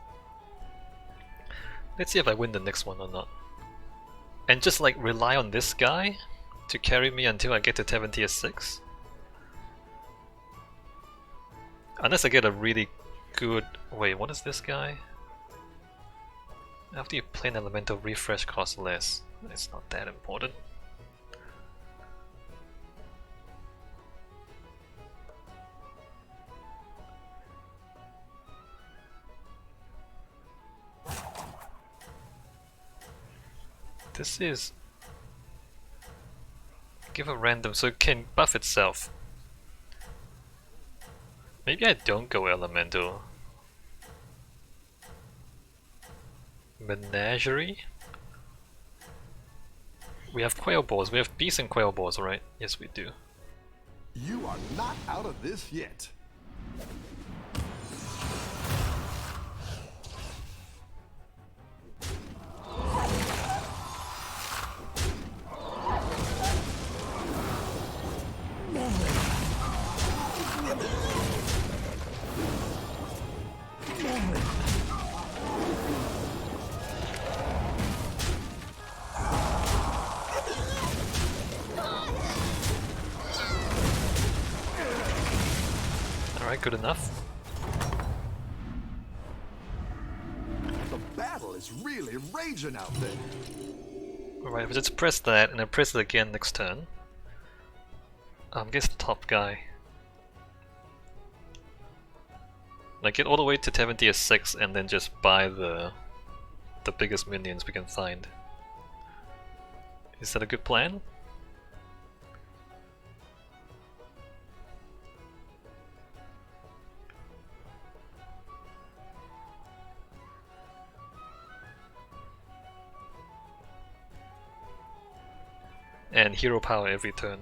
Let's see if I win the next one or not. And just like rely on this guy to carry me until I get to Tavern tier 6. Unless I get a really good... Wait, what is this guy? After you play an elemental, refresh costs less. It's not that important. This is... Give a random so it can buff itself. Maybe I don't go elemental. Menagerie? We have quail balls. We have bees and quail balls, right? Yes, we do.
You are not out of this yet.
Alright, good enough.
The battle is really raging out there.
Alright, if I just press that and I press it again next turn. Guess the top guy. Like get all the way to Tavern tier 6 and then just buy the biggest minions we can find. Is that a good plan? And hero power every turn.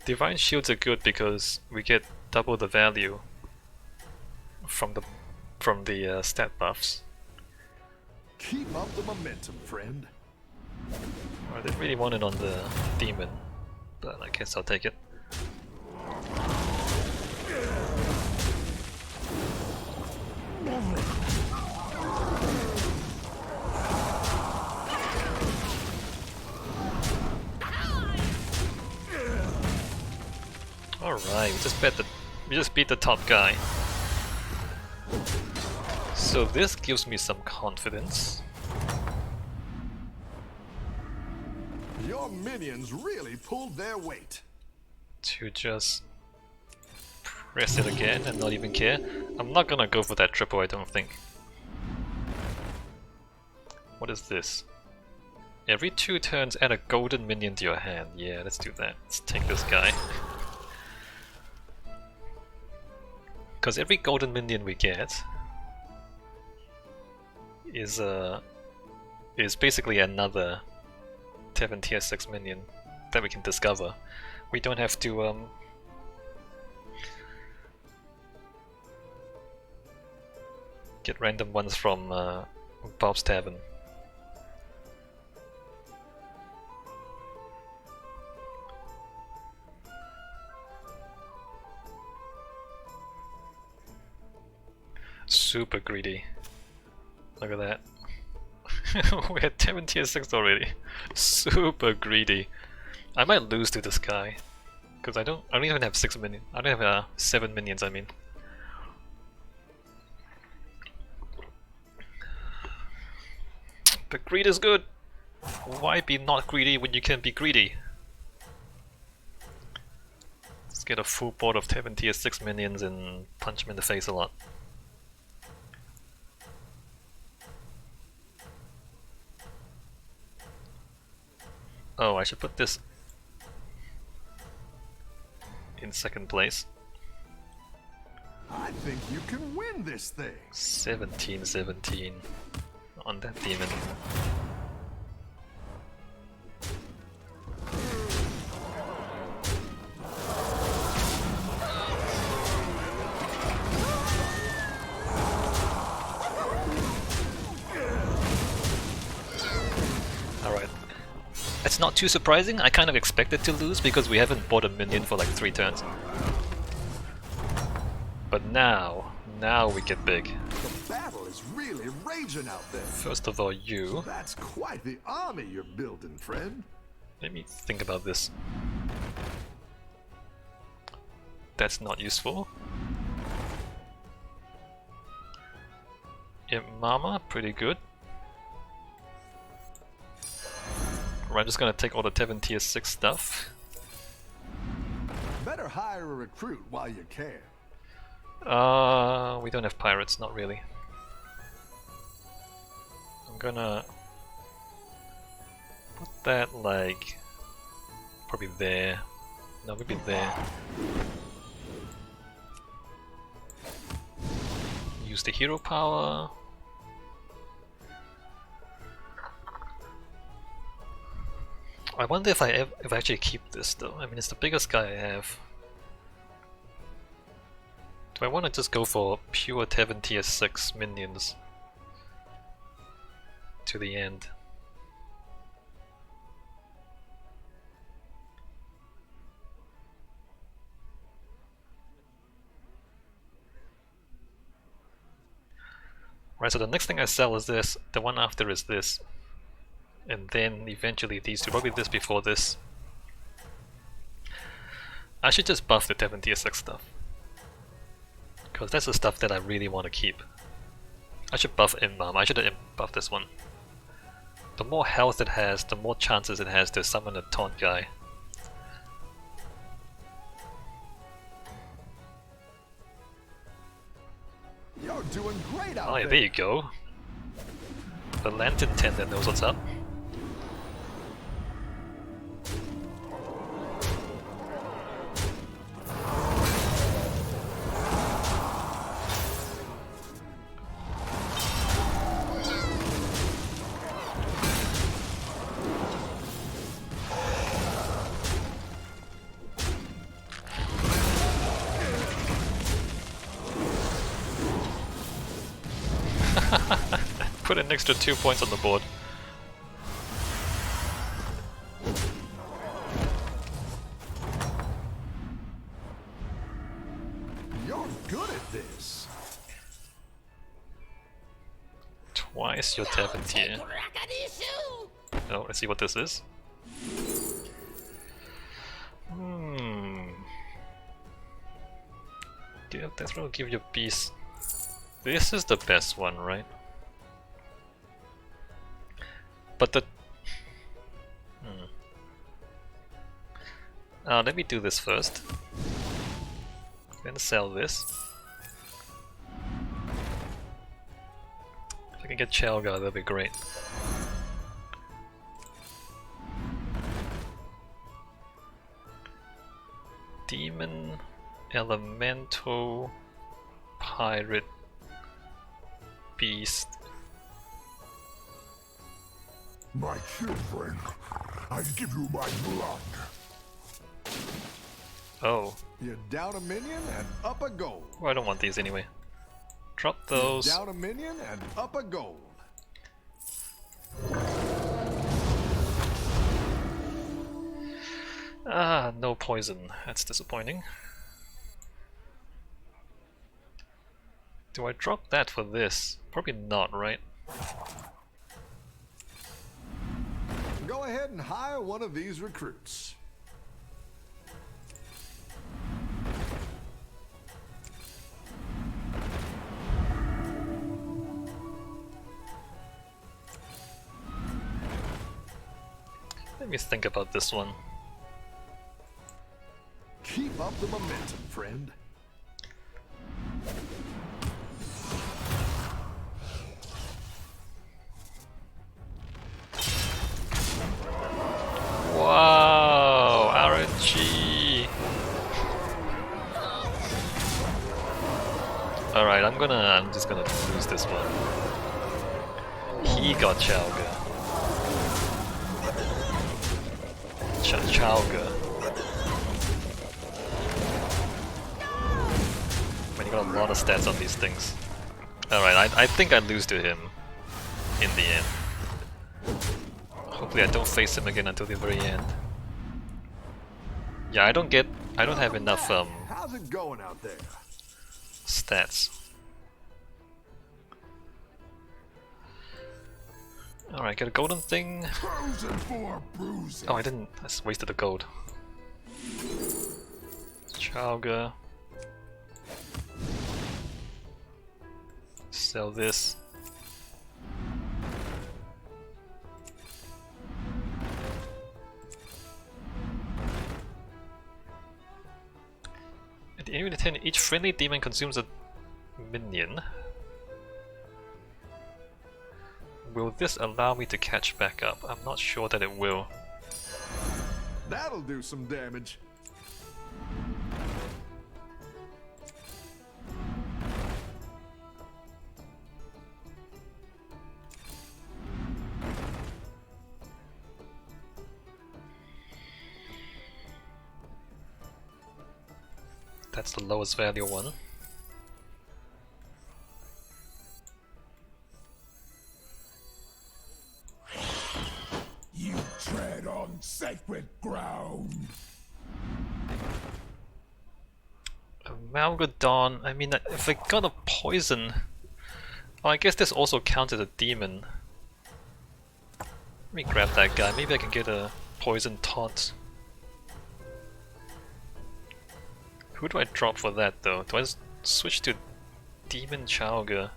Divine shields are good because we get double the value from the stat buffs.
Keep up the momentum, friend.
I didn't really want it on the demon, but I guess I'll take it. Alright, we just beat the top guy. So this gives me some confidence.
Your minions really pulled their weight.
To just press it again and not even care. I'm not gonna go for that triple, I don't think. What is this? Every 2 turns add a golden minion to your hand. Yeah, let's do that. Let's take this guy. Because every golden minion we get is basically another Tavern tier 6 minion that we can discover. We don't have to get random ones from Bob's Tavern. Super greedy. Look at that. We're at 7 tier 6 already. Super greedy. I might lose to this guy. Because I don't even have 6 minions. I don't have 7 minions, I mean. But greed is good! Why be not greedy when you can be greedy? Let's get a full board of 7 tier 6 minions and punch them in the face a lot. Oh, I should put this in second place.
I think you can win this thing.
17-17 on that demon. Alright. It's not too surprising. I kind of expected to lose because we haven't bought a minion for like 3 turns. But now we get big.
The battle is really raging out there.
First of all, you.
That's quite the army you're building, friend.
Let me think about this. That's not useful. Imp Mama, pretty good. Right, I'm just gonna take all the 7 tier 6 stuff.
Better hire a recruit while you can.
We don't have pirates, not really. I'm gonna put that like probably there. No, maybe there. Use the hero power. I wonder if I actually keep this though. I mean, it's the biggest guy I have. Do I want to just go for pure 7 tier 6 minions to the end? Right, so the next thing I sell is this, the one after is this, and then eventually these two, probably this before this. I should just buff the 7 tier 6 stuff. Because that's the stuff that I really want to keep. I should buff Imam. I should have buffed this one. The more health it has, the more chances it has to summon a taunt guy.
You're doing great out
Oh yeah,
there.
there you go. The lantern tender knows what's up. Put an extra 2 points on the board.
You're good at this.
Twice your 7 tier. Oh, let's see what this is. That's what will give you beast. This is the best one, right? But the... let me do this first. Then sell this. If I can get Chelga, that'd be great. Demon, Elemental, Pirate, Beast.
My children, I give you my blood.
Oh,
You're down a minion and up a gold.
well, I don't want these anyway. Drop those.
Down a minion and up a gold.
Ah, no poison. That's disappointing. Do I drop that for this? Probably not, right?
Go ahead and hire one of these recruits.
Let me think about this one.
Keep up the momentum, friend.
Wow, RNG. Alright, I'm just gonna lose this one. He got Chalga. Chalga. Man, you got a lot of stats on these things. Alright, I think I lose to him in the end. Hopefully I don't face him again until the very end. Yeah, I don't have enough
How's it going out there?
stats. Alright, get a golden thing.
Frozen for bruising.
Oh, I didn't. I just wasted the gold. Chalga. Sell this. At the enemy turn, each friendly demon consumes a minion. Will this allow me to catch back up? I'm not sure that it will.
That'll do some damage.
That's the lowest value one.
You tread on sacred ground.
Amalgadon, I mean, if I got a poison... Oh, I guess this also counts as a demon. Let me grab that guy, maybe I can get a poison taunt. Who do I drop for that though? Do I just switch to Demon Chalga?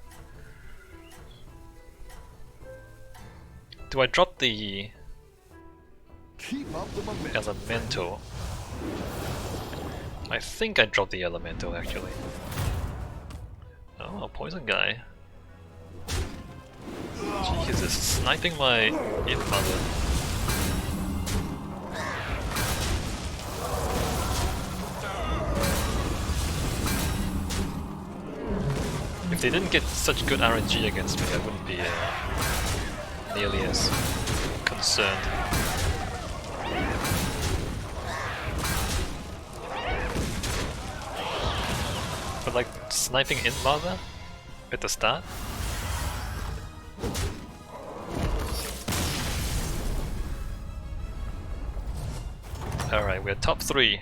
Do I drop the
Keep up the momentum.
Elemental? I think I dropped the Elemental actually. Oh, poison guy. Jesus, sniping my mother. If they didn't get such good RNG against me, I wouldn't be nearly as concerned. But like sniping in mother at the start? Alright, we're top 3.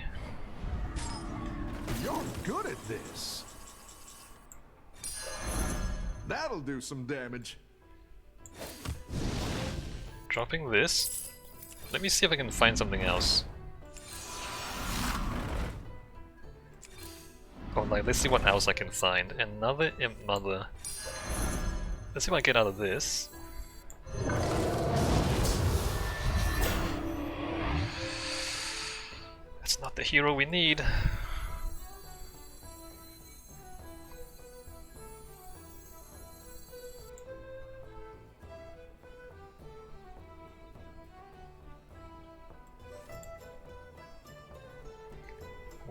You're good at this. That'll do some damage.
Dropping this. Let me see if I can find something else. Oh, like, let's see what else I can find. Another Imp Mother. Let's see what I get out of this. That's not the hero we need.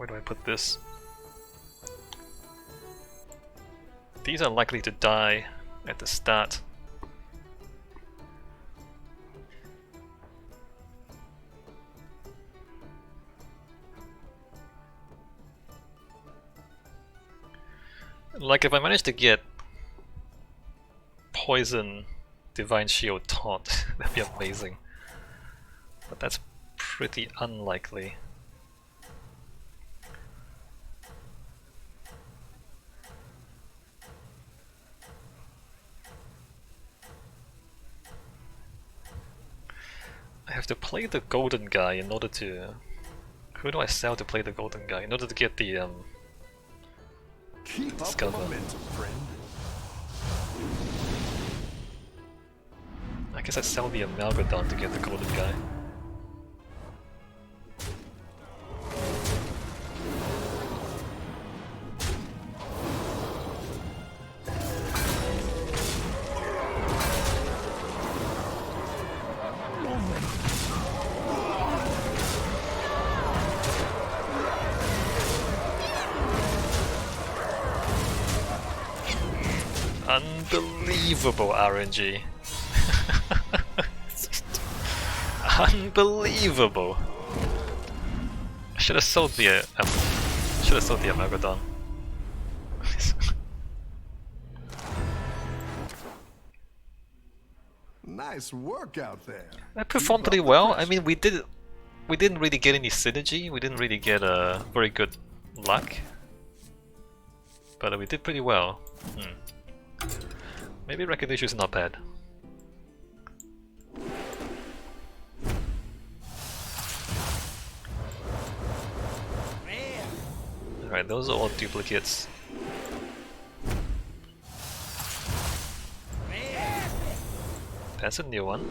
Where do I put this? These are likely to die at the start. Like if I manage to get Poison, Divine Shield, Taunt, that'd be amazing. But that's pretty unlikely. I have to play the golden guy in order to... Who do I sell to play the golden guy? In order to get the
Keep
discover.
up the momentum, friend.
I guess I sell the Amalgadon to get the golden guy. Unbelievable RNG. Unbelievable. I should have sold the Amalgadon.
Nice work out there.
That performed pretty well. I mean, we didn't really get any synergy. We didn't really get a very good luck, but we did pretty well. Maybe recognition is not bad. Alright, those are all duplicates. That's a new one.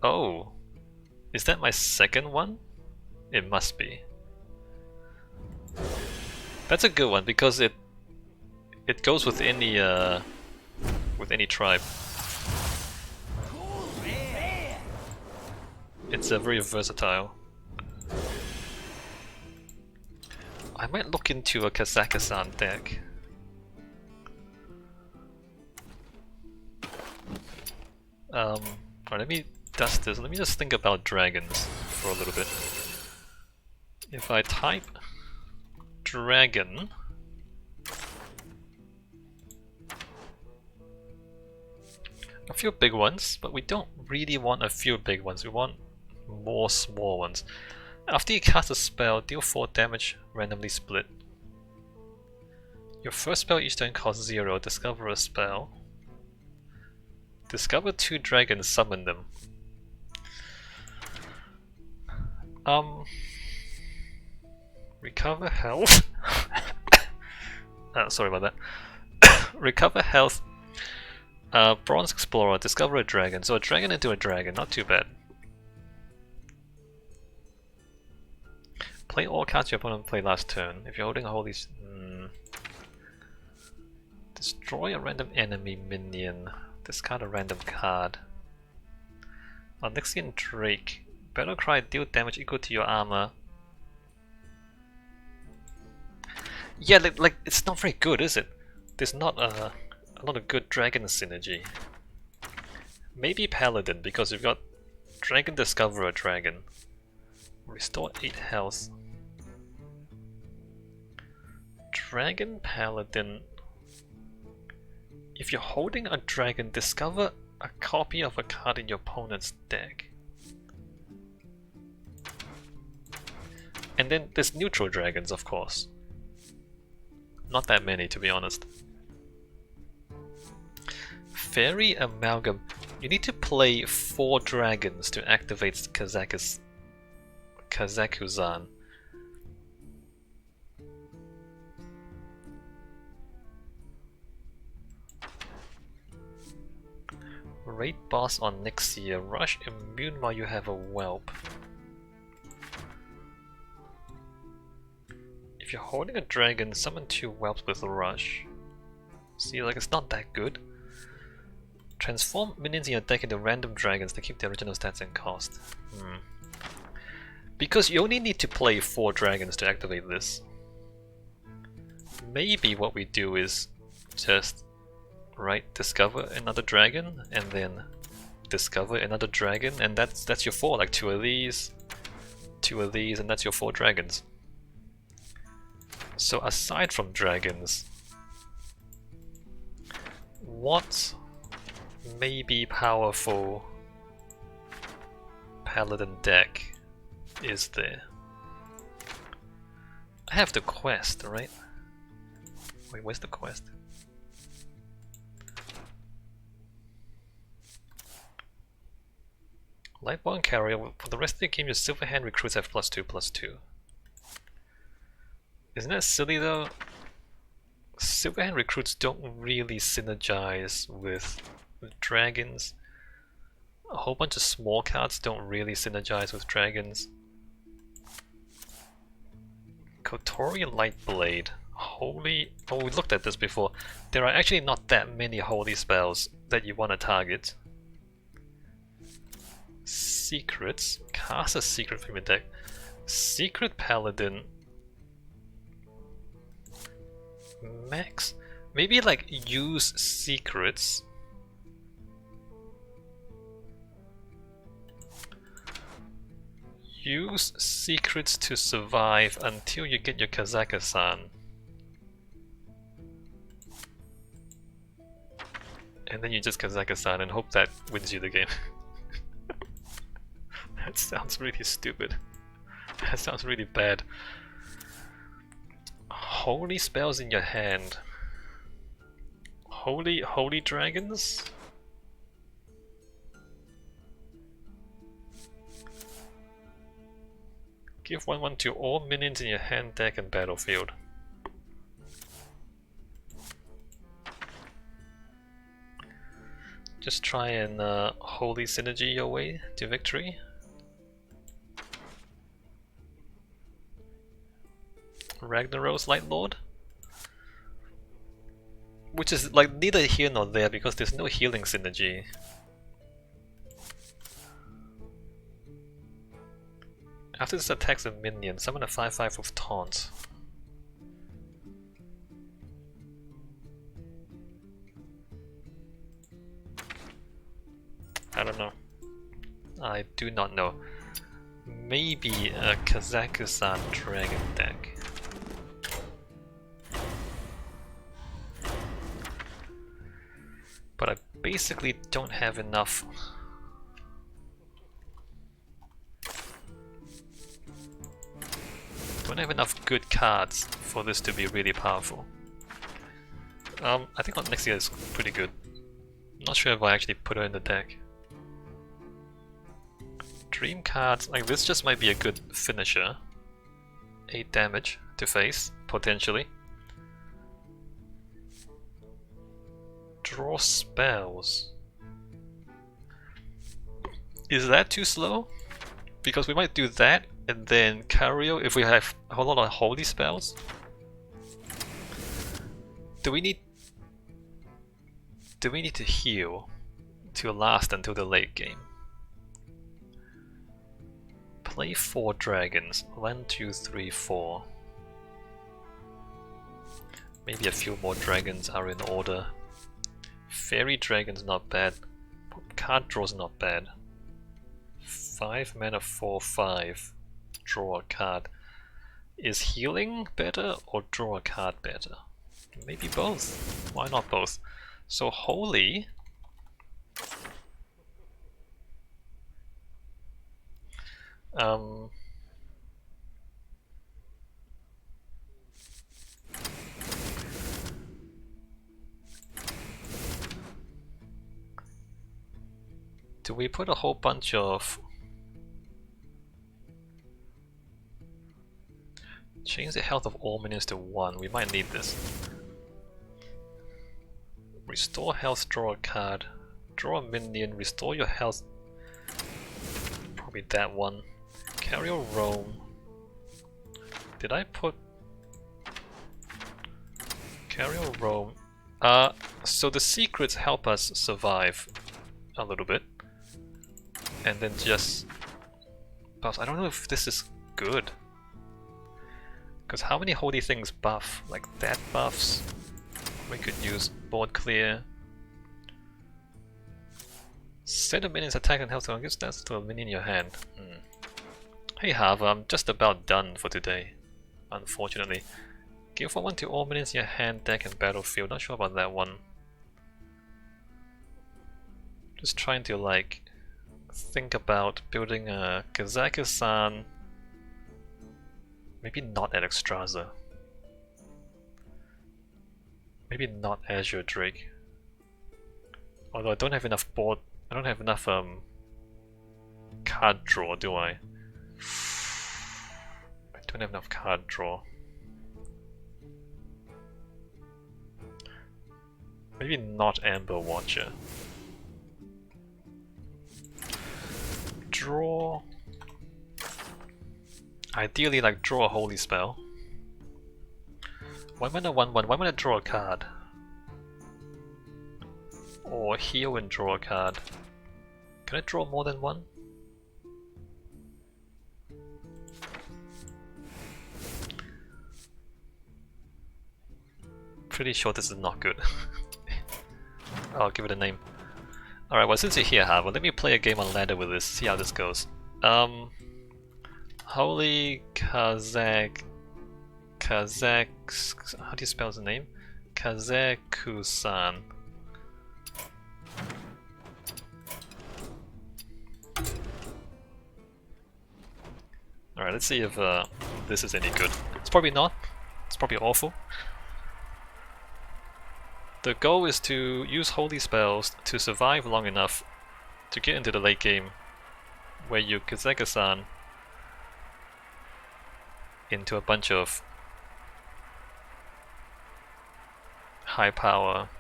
Oh, is that my second one? It must be. That's a good one because it goes with any tribe. It's very versatile. I might look into a Kazakuzan deck. Alright, let me dust this. Let me just think about dragons for a little bit. If I type dragon, a few big ones, but we don't really want a few big ones. We want more small ones. After you cast a spell, deal 4 damage, randomly split. Your first spell each turn costs 0. Discover a spell. Discover 2 dragons, summon them. Recover health. Sorry about that. Recover health. Bronze Explorer, discover a dragon. So a dragon into a dragon, not too bad. Play all cards your opponent played last turn. If you're holding a holy... Destroy a random enemy minion. Discard a random card. Onyxian Drake. Battlecry, deal damage equal to your armor. Yeah, like it's not very good, is it? There's not a lot of good dragon synergy. Maybe paladin, because you've got dragon discover a dragon. Restore 8 health. Dragon paladin. If you're holding a dragon, discover a copy of a card in your opponent's deck. And then there's neutral dragons, of course. Not that many, to be honest. Fairy Amalgam. You need to play 4 dragons to activate Kazakuzan. Raid boss on next year. Rush immune while you have a whelp. If you're holding a dragon, summon 2 whelps with a rush. See, like it's not that good. Transform minions in your deck into random dragons to keep the original stats and cost. Because you only need to play 4 dragons to activate this. Maybe what we do is just discover another dragon and then discover another dragon, and that's your 4, like 2 of these, 2 of these, and that's your 4 dragons. So aside from dragons, what maybe powerful paladin deck is there? I have the quest, right? Wait, where's the quest? Lightborn carrier. For the rest of the game, your Silverhand recruits have +2/+2. Isn't that silly though? Silverhand recruits don't really synergize with dragons. A whole bunch of small cards don't really synergize with dragons. Kotori Lightblade. Holy... Oh, we looked at this before. There are actually not that many holy spells that you want to target. Secrets. Cast a secret from your deck. Secret Paladin. Max? Maybe like use secrets. Use secrets to survive until you get your Kazakuzan. And then you just Kazakuzan and hope that wins you the game. That sounds really stupid. That sounds really bad. Holy spells in your hand. Holy dragons? Give 1/1 to all minions in your hand, deck, and battlefield. Just try and holy synergy your way to victory. Ragnaros Light Lord, which is like neither here nor there because there's no healing synergy. After this attacks a minion, summon a 5/5 with taunt. I don't know. I do not know. Maybe a Kazakuzan dragon deck. But I basically don't have enough. Don't have enough good cards for this to be really powerful. I think next year is pretty good. Not sure if I actually put her in the deck. Dream cards, like this just might be a good finisher. 8 damage to face, potentially. Draw spells. Is that too slow? Because we might do that and then Cario if we have a whole lot of holy spells. Do we need to heal to last until the late game? Play 4 dragons. 1, 2, 3, 4. Maybe a few more dragons are in order. Fairy dragon's not bad. Card draw's not bad. 5 mana 4/5. Draw a card. Is healing better or draw a card better? Maybe both. Why not both? So holy. Do we put a whole bunch of... Change the health of all minions to 1, we might need this. Restore health, draw a card. Draw a minion, restore your health. Probably that one. Carry or roam. Did I put... Carry or roam? So the secrets help us survive a little bit. And then just buffs. I don't know if this is good. Because how many holy things buff? Like that buffs? We could use board clear. Set a minion's attack and health to gives that to a minion in your hand. Hey Harv, I'm just about done for today. Unfortunately. Give for 1 to all minions in your hand, deck and battlefield. Not sure about that one. Just trying to like think about building a Kazakuzan. Maybe not at Extraza. Maybe not Azure Drake. Although I don't have enough board. I don't have enough card draw, do I? I don't have enough card draw. Maybe not Amber Watcher. Draw. Ideally, like draw a holy spell. 1 mana 1/1. Why would I draw a card? Or heal and draw a card. Can I draw more than one? Pretty sure this is not good. I'll give it a name. Alright, well since you're here, Harvard, let me play a game on ladder with this, see how this goes. Holy Kazak... how do you spell his name? Kazakuzan. Alright, let's see if this is any good. It's probably not. It's probably awful. The goal is to use holy spells to survive long enough to get into the late game where you Kazakuzan into a bunch of high power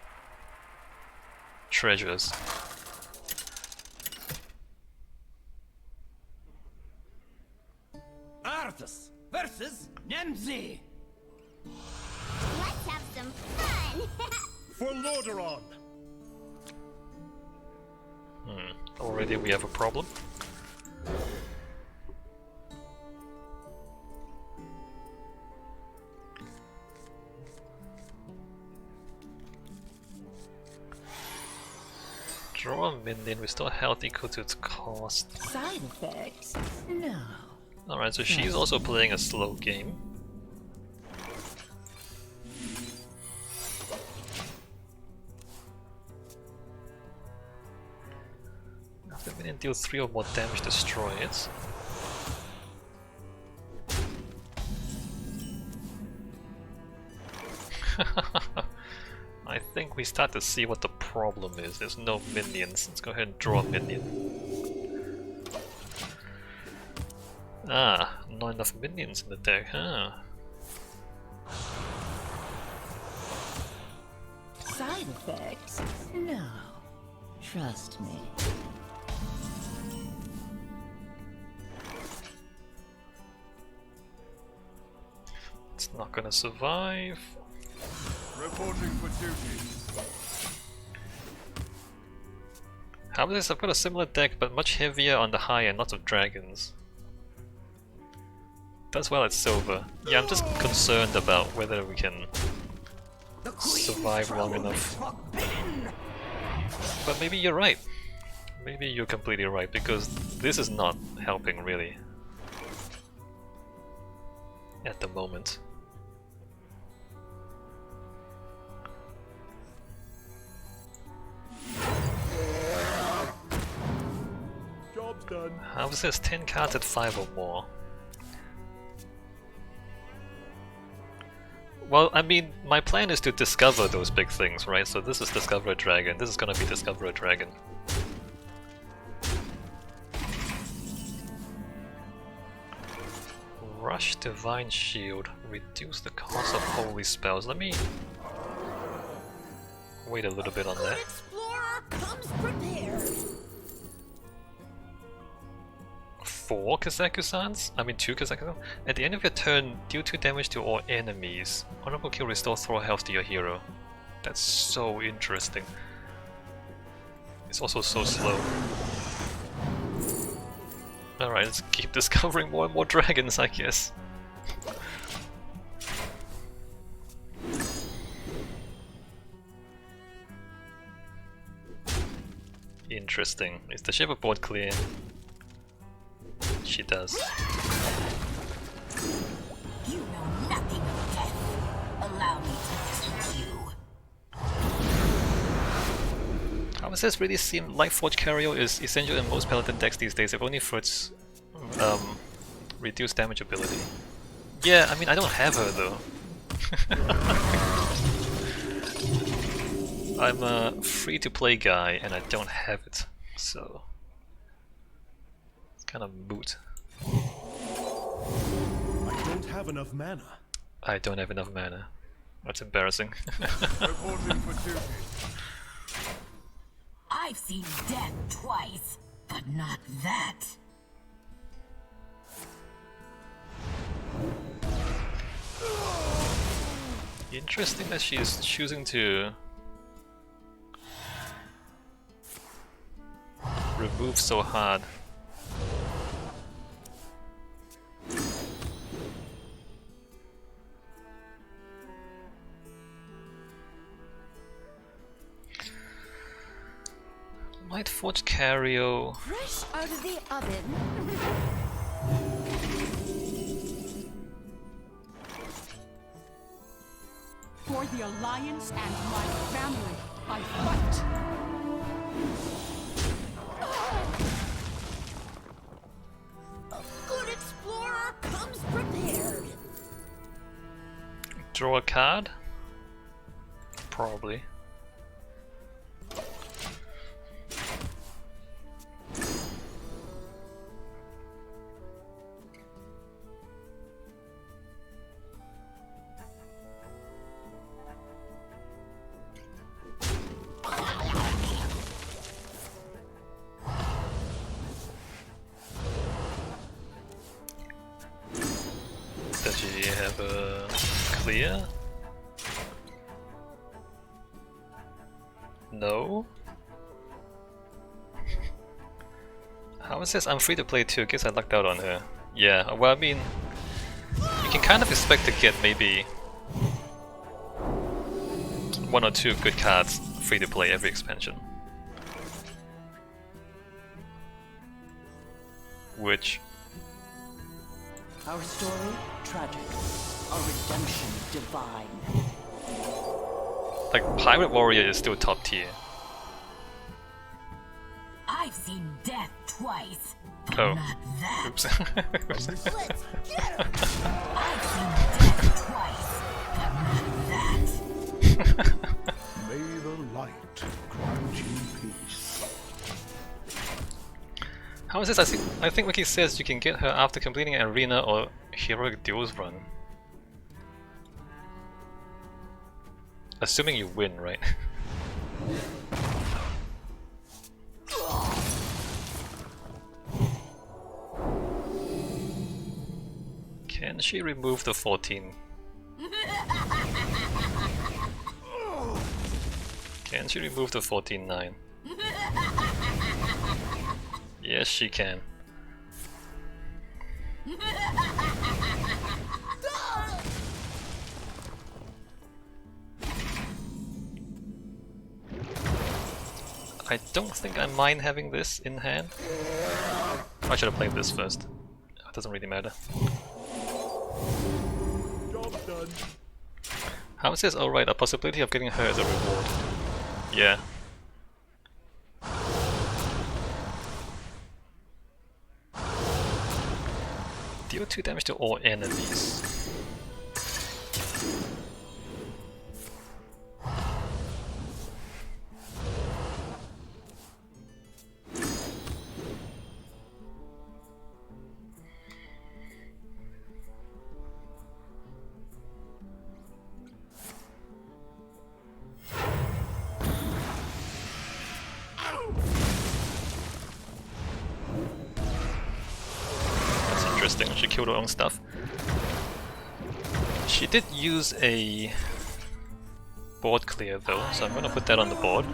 treasures.
Arthas versus Nemzi.
Let's have some fun.
For Lordaeron!
Already we have a problem. Draw a minion, restore health equal to its cost.
Side effects? No.
Alright, so she's also playing a slow game. After minion deal 3 or more damage, destroy it. I think we start to see what the problem is. There's no minions. Let's go ahead and draw a minion. Ah, not enough minions in the deck, huh?
Side effects? No. Trust me.
It's not gonna survive.
Reporting for duty.
How about this? I've got a similar deck, but much heavier on the high and lots of dragons. Does well at silver. Yeah, I'm just concerned about whether we can survive long enough. But maybe you're right. Maybe you're completely right, because this is not helping really at the moment.
Job's done.
How is this? 10 cards at 5 or more. Well, I mean, my plan is to discover those big things, right? So this is Discover a Dragon, this is gonna be Discover a Dragon. Rush Divine Shield, reduce the cost of holy spells. Let me wait a little bit on that.
Explorer comes prepared.
4 Kazakuzans? I mean 2 Kazakuzans? At the end of your turn, deal 2 damage to all enemies. Honorable kill, restore throw health to your hero. That's so interesting. It's also so slow. Alright, let's keep discovering more and more dragons, I guess. Interesting. Is the shape of board clear? She does.
You know nothing of death. Allow me to teach you.
How does this really seem like Forge Carrier is essential in most paladin decks these days, if only for its reduced damage ability. Yeah, I mean, I don't have her though. I'm a free-to-play guy and I don't have it, so it's kind of moot.
I don't have enough mana.
I don't have enough mana. That's embarrassing.
Reporting for duty.
I've seen death twice, but not that.
Interesting that she is choosing to remove so hard. Might Forge Carrier.
Fresh out of the oven.
For the Alliance and my family, I fight.
A good explorer comes prepared.
Draw a card? Probably. Does she have a clear? No? How is this? I'm free to play too. Guess I lucked out on her. Yeah, well, I mean, you can kind of expect to get maybe 1 or 2 good cards free to play every expansion. Which
Our story, tragic. Our redemption, divine.
like Pirate Warrior is still top tier.
I've seen death twice, but
Oh.
not that.
Oops.
Let's get her.
I've seen death twice, but not that.
May the light grant you peace.
How is this? I think Wiki says you can get her after completing an arena or heroic duels run. Assuming you win, right? Can she remove the 14? Can she remove the 14-9? Yes, she can. I don't think I mind having this in hand. I should have played this first. It doesn't really matter.
Job done.
How is this? Oh right, a possibility of getting her as a reward. Yeah. Deal 2 damage to all enemies. Interesting, she killed her own stuff. She did use a board clear though, so I'm gonna put that on the board.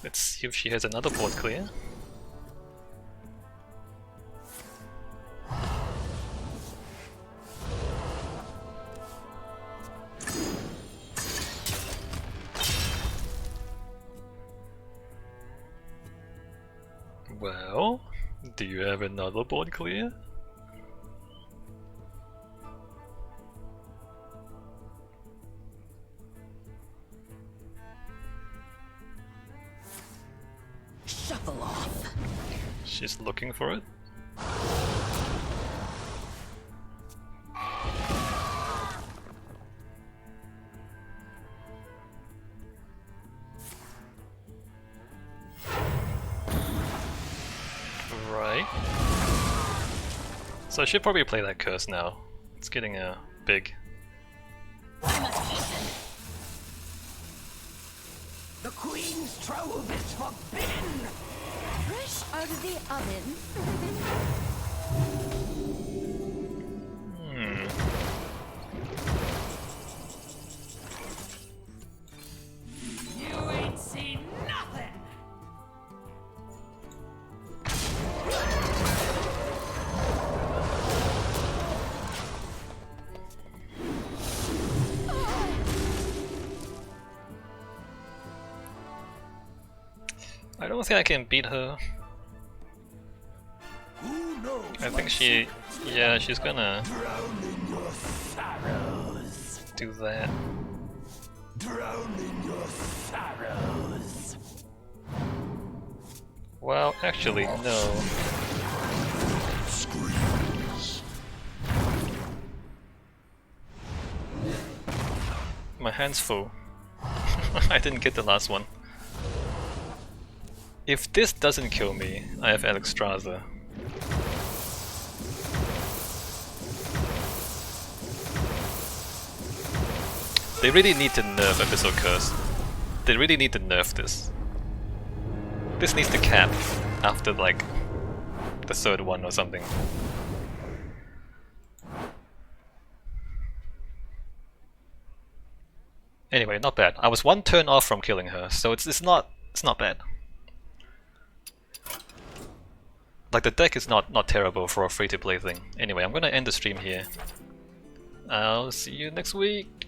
Let's see if she has another board clear. Well, do you have another board clear?
Shuffle off.
She's looking for it. Right. So I should probably play that curse now. It's getting big.
The Queen's trove is forbidden!
Fresh out of the oven.
You ain't seen nothing!
I don't think I can beat her.
Who knows?
I think she... yeah, she's gonna
Drown in your sorrows.
do that.
Drown in your sorrows.
Well, actually, no.
Screams.
My hand's full. I didn't get the last one. If this doesn't kill me, I have Alexstrasza. They really need to nerf Episode Curse. They really need to nerf this. This needs to cap after like the third one or something. Anyway, not bad. I was one turn off from killing her, so it's not bad. Like, the deck is not terrible for a free-to-play thing. Anyway, I'm gonna end the stream here. I'll see you next week.